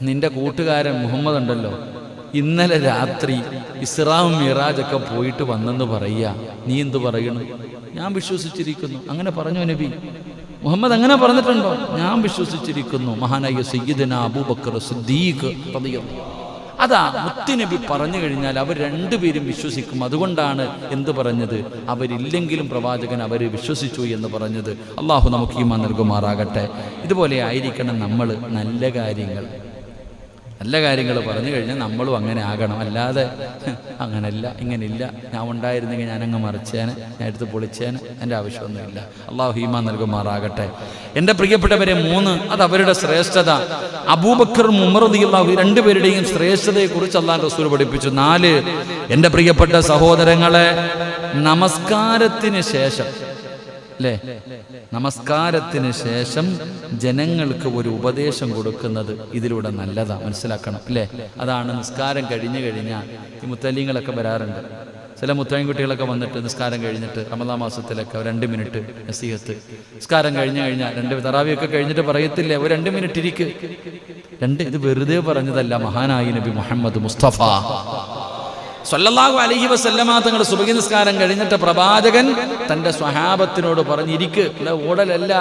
നിന്റെ കൂട്ടുകാരൻ മുഹമ്മദ് ഉണ്ടല്ലോ, ഇന്നലെ രാത്രി ഇസ്രാവും മിറാജൊക്കെ പോയിട്ട് വന്നെന്ന് പറയുക. നീ എന്തു പറയണു? ഞാൻ വിശ്വസിച്ചിരിക്കുന്നു. അങ്ങനെ പറഞ്ഞു നബി മുഹമ്മദ്. അങ്ങനെ പറഞ്ഞിട്ടുണ്ടോ? ഞാൻ വിശ്വസിച്ചിരിക്കുന്നു. മഹാനായ സയ്യിദുനാ അബൂബക്കർ സിദ്ദീഖ് റളിയല്ലാഹു. അതാ മുത്തുനബി പറഞ്ഞു കഴിഞ്ഞാൽ അവർ രണ്ടുപേരും വിശ്വസിക്കും. അതുകൊണ്ടാണ് എന്ത് പറഞ്ഞത്? അവരില്ലെങ്കിലും പ്രവാചകൻ അവർ വിശ്വസിച്ചു എന്ന് പറഞ്ഞത്. അള്ളാഹു നമുക്ക് ഈമാൻ നൽകുമാറാകട്ടെ. ഇതുപോലെ ആയിരിക്കണം നമ്മൾ. നല്ല കാര്യങ്ങൾ പറഞ്ഞു കഴിഞ്ഞാൽ നമ്മളും അങ്ങനെ ആകണം. അല്ലാതെ അങ്ങനല്ല ഇങ്ങനെയില്ല, ഞാൻ ഉണ്ടായിരുന്നെങ്കിൽ ഞാനങ്ങ് മറിച്ചേനെ, ഞാൻ എടുത്ത് പൊളിച്ചേനെ, എൻ്റെ ആവശ്യമൊന്നുമില്ല. അള്ളാഹു ഈമാൻ നൽകുമാറാകട്ടെ. എൻ്റെ പ്രിയപ്പെട്ടവരെ, 3, അത് അവരുടെ ശ്രേഷ്ഠത. അബൂബക്കറും ഉമർ റളിയല്ലാഹു രണ്ടുപേരുടെയും ശ്രേഷ്ഠതയെക്കുറിച്ച് അല്ലാഹു റസൂൽ പഠിപ്പിച്ചു. 4, എൻ്റെ പ്രിയപ്പെട്ട സഹോദരങ്ങളെ, നമസ്കാരത്തിന് ശേഷം നമസ്കാരത്തിന് ശേഷം ജനങ്ങൾക്ക് ഒരു ഉപദേശം കൊടുക്കുന്നത് ഇതിലൂടെ നല്ലതാ. മനസ്സിലാക്കണം അല്ലേ? അതാണ് നിസ്കാരം കഴിഞ്ഞു കഴിഞ്ഞാൽ ഈ മുത്തല്ലിങ്ങളൊക്കെ വരാറുണ്ട്. ചില മുത്തലിംകുട്ടികളൊക്കെ വന്നിട്ട് നിസ്കാരം കഴിഞ്ഞിട്ട് റമദാൻ മാസത്തിലൊക്കെ 2 മിനിറ്റ് നസീഹത്ത്. നിസ്കാരം കഴിഞ്ഞാൽ 2 തറാവിയൊക്കെ കഴിഞ്ഞിട്ട് പറയത്തില്ലേ, ഒരു 2 മിനിറ്റ് ഇരിക്ക്. ഇത് വെറുതെ പറഞ്ഞതല്ല. മഹാനായി നബി മുഹമ്മദ് മുസ്തഫ സല്ലല്ലാഹു അലൈഹി വസല്ലമ തങ്ങൾ സുബഹി നിസ്കാരം കഴിഞ്ഞിട്ട് പ്രവാചകൻ തൻ്റെ സ്വഹാബത്തിനോട് പറഞ്ഞിരിക്ക്. അല്ല ഓടലല്ല,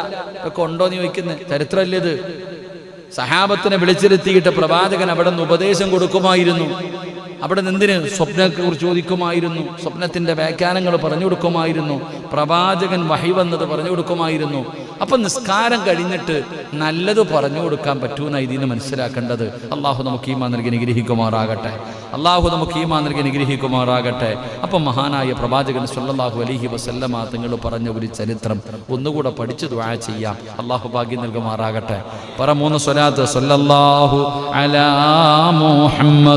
ഒക്കെ ഉണ്ടോന്ന് ചോദിക്കുന്നത് ചരിത്രമല്ലേ ഇത്. സഹാബത്തിനെ വിളിച്ചിരുത്തിയിട്ട് പ്രവാചകൻ അവിടെ നിന്ന് ഉപദേശം കൊടുക്കുമായിരുന്നു. അവിടെ നിന്തിന് സ്വപ്നത്തെക്കുറിച്ച് ചോദിക്കുമായിരുന്നു. സ്വപ്നത്തിൻ്റെ വ്യാഖ്യാനങ്ങൾ പറഞ്ഞു കൊടുക്കുമായിരുന്നു. പ്രവാചകൻ വഹി വന്നത് പറഞ്ഞു കൊടുക്കുമായിരുന്നു. അപ്പം നിസ്കാരം കഴിഞ്ഞിട്ട് നല്ലത് പറഞ്ഞു കൊടുക്കാൻ പറ്റൂന്ന ഇതിന് മനസ്സിലാക്കേണ്ടത്. അള്ളാഹു നമുക്ക് ഈമാൻ നൽകി അനുഗ്രഹിക്കുമാറാകട്ടെ. അപ്പം മഹാനായ പ്രവാചകൻ സല്ലല്ലാഹു അലൈഹി വസല്ലമ തങ്ങൾ പറഞ്ഞ ഒരു ചരിത്രം ഒന്നുകൂടെ പഠിച്ച് ദുആ ചെയ്യാം. അള്ളാഹു ഭാഗ്യം നൽകുമാറാകട്ടെ. പറ 3 സ്വലാത്ത്. സല്ലല്ലാഹു അലാ മുഹമ്മദ്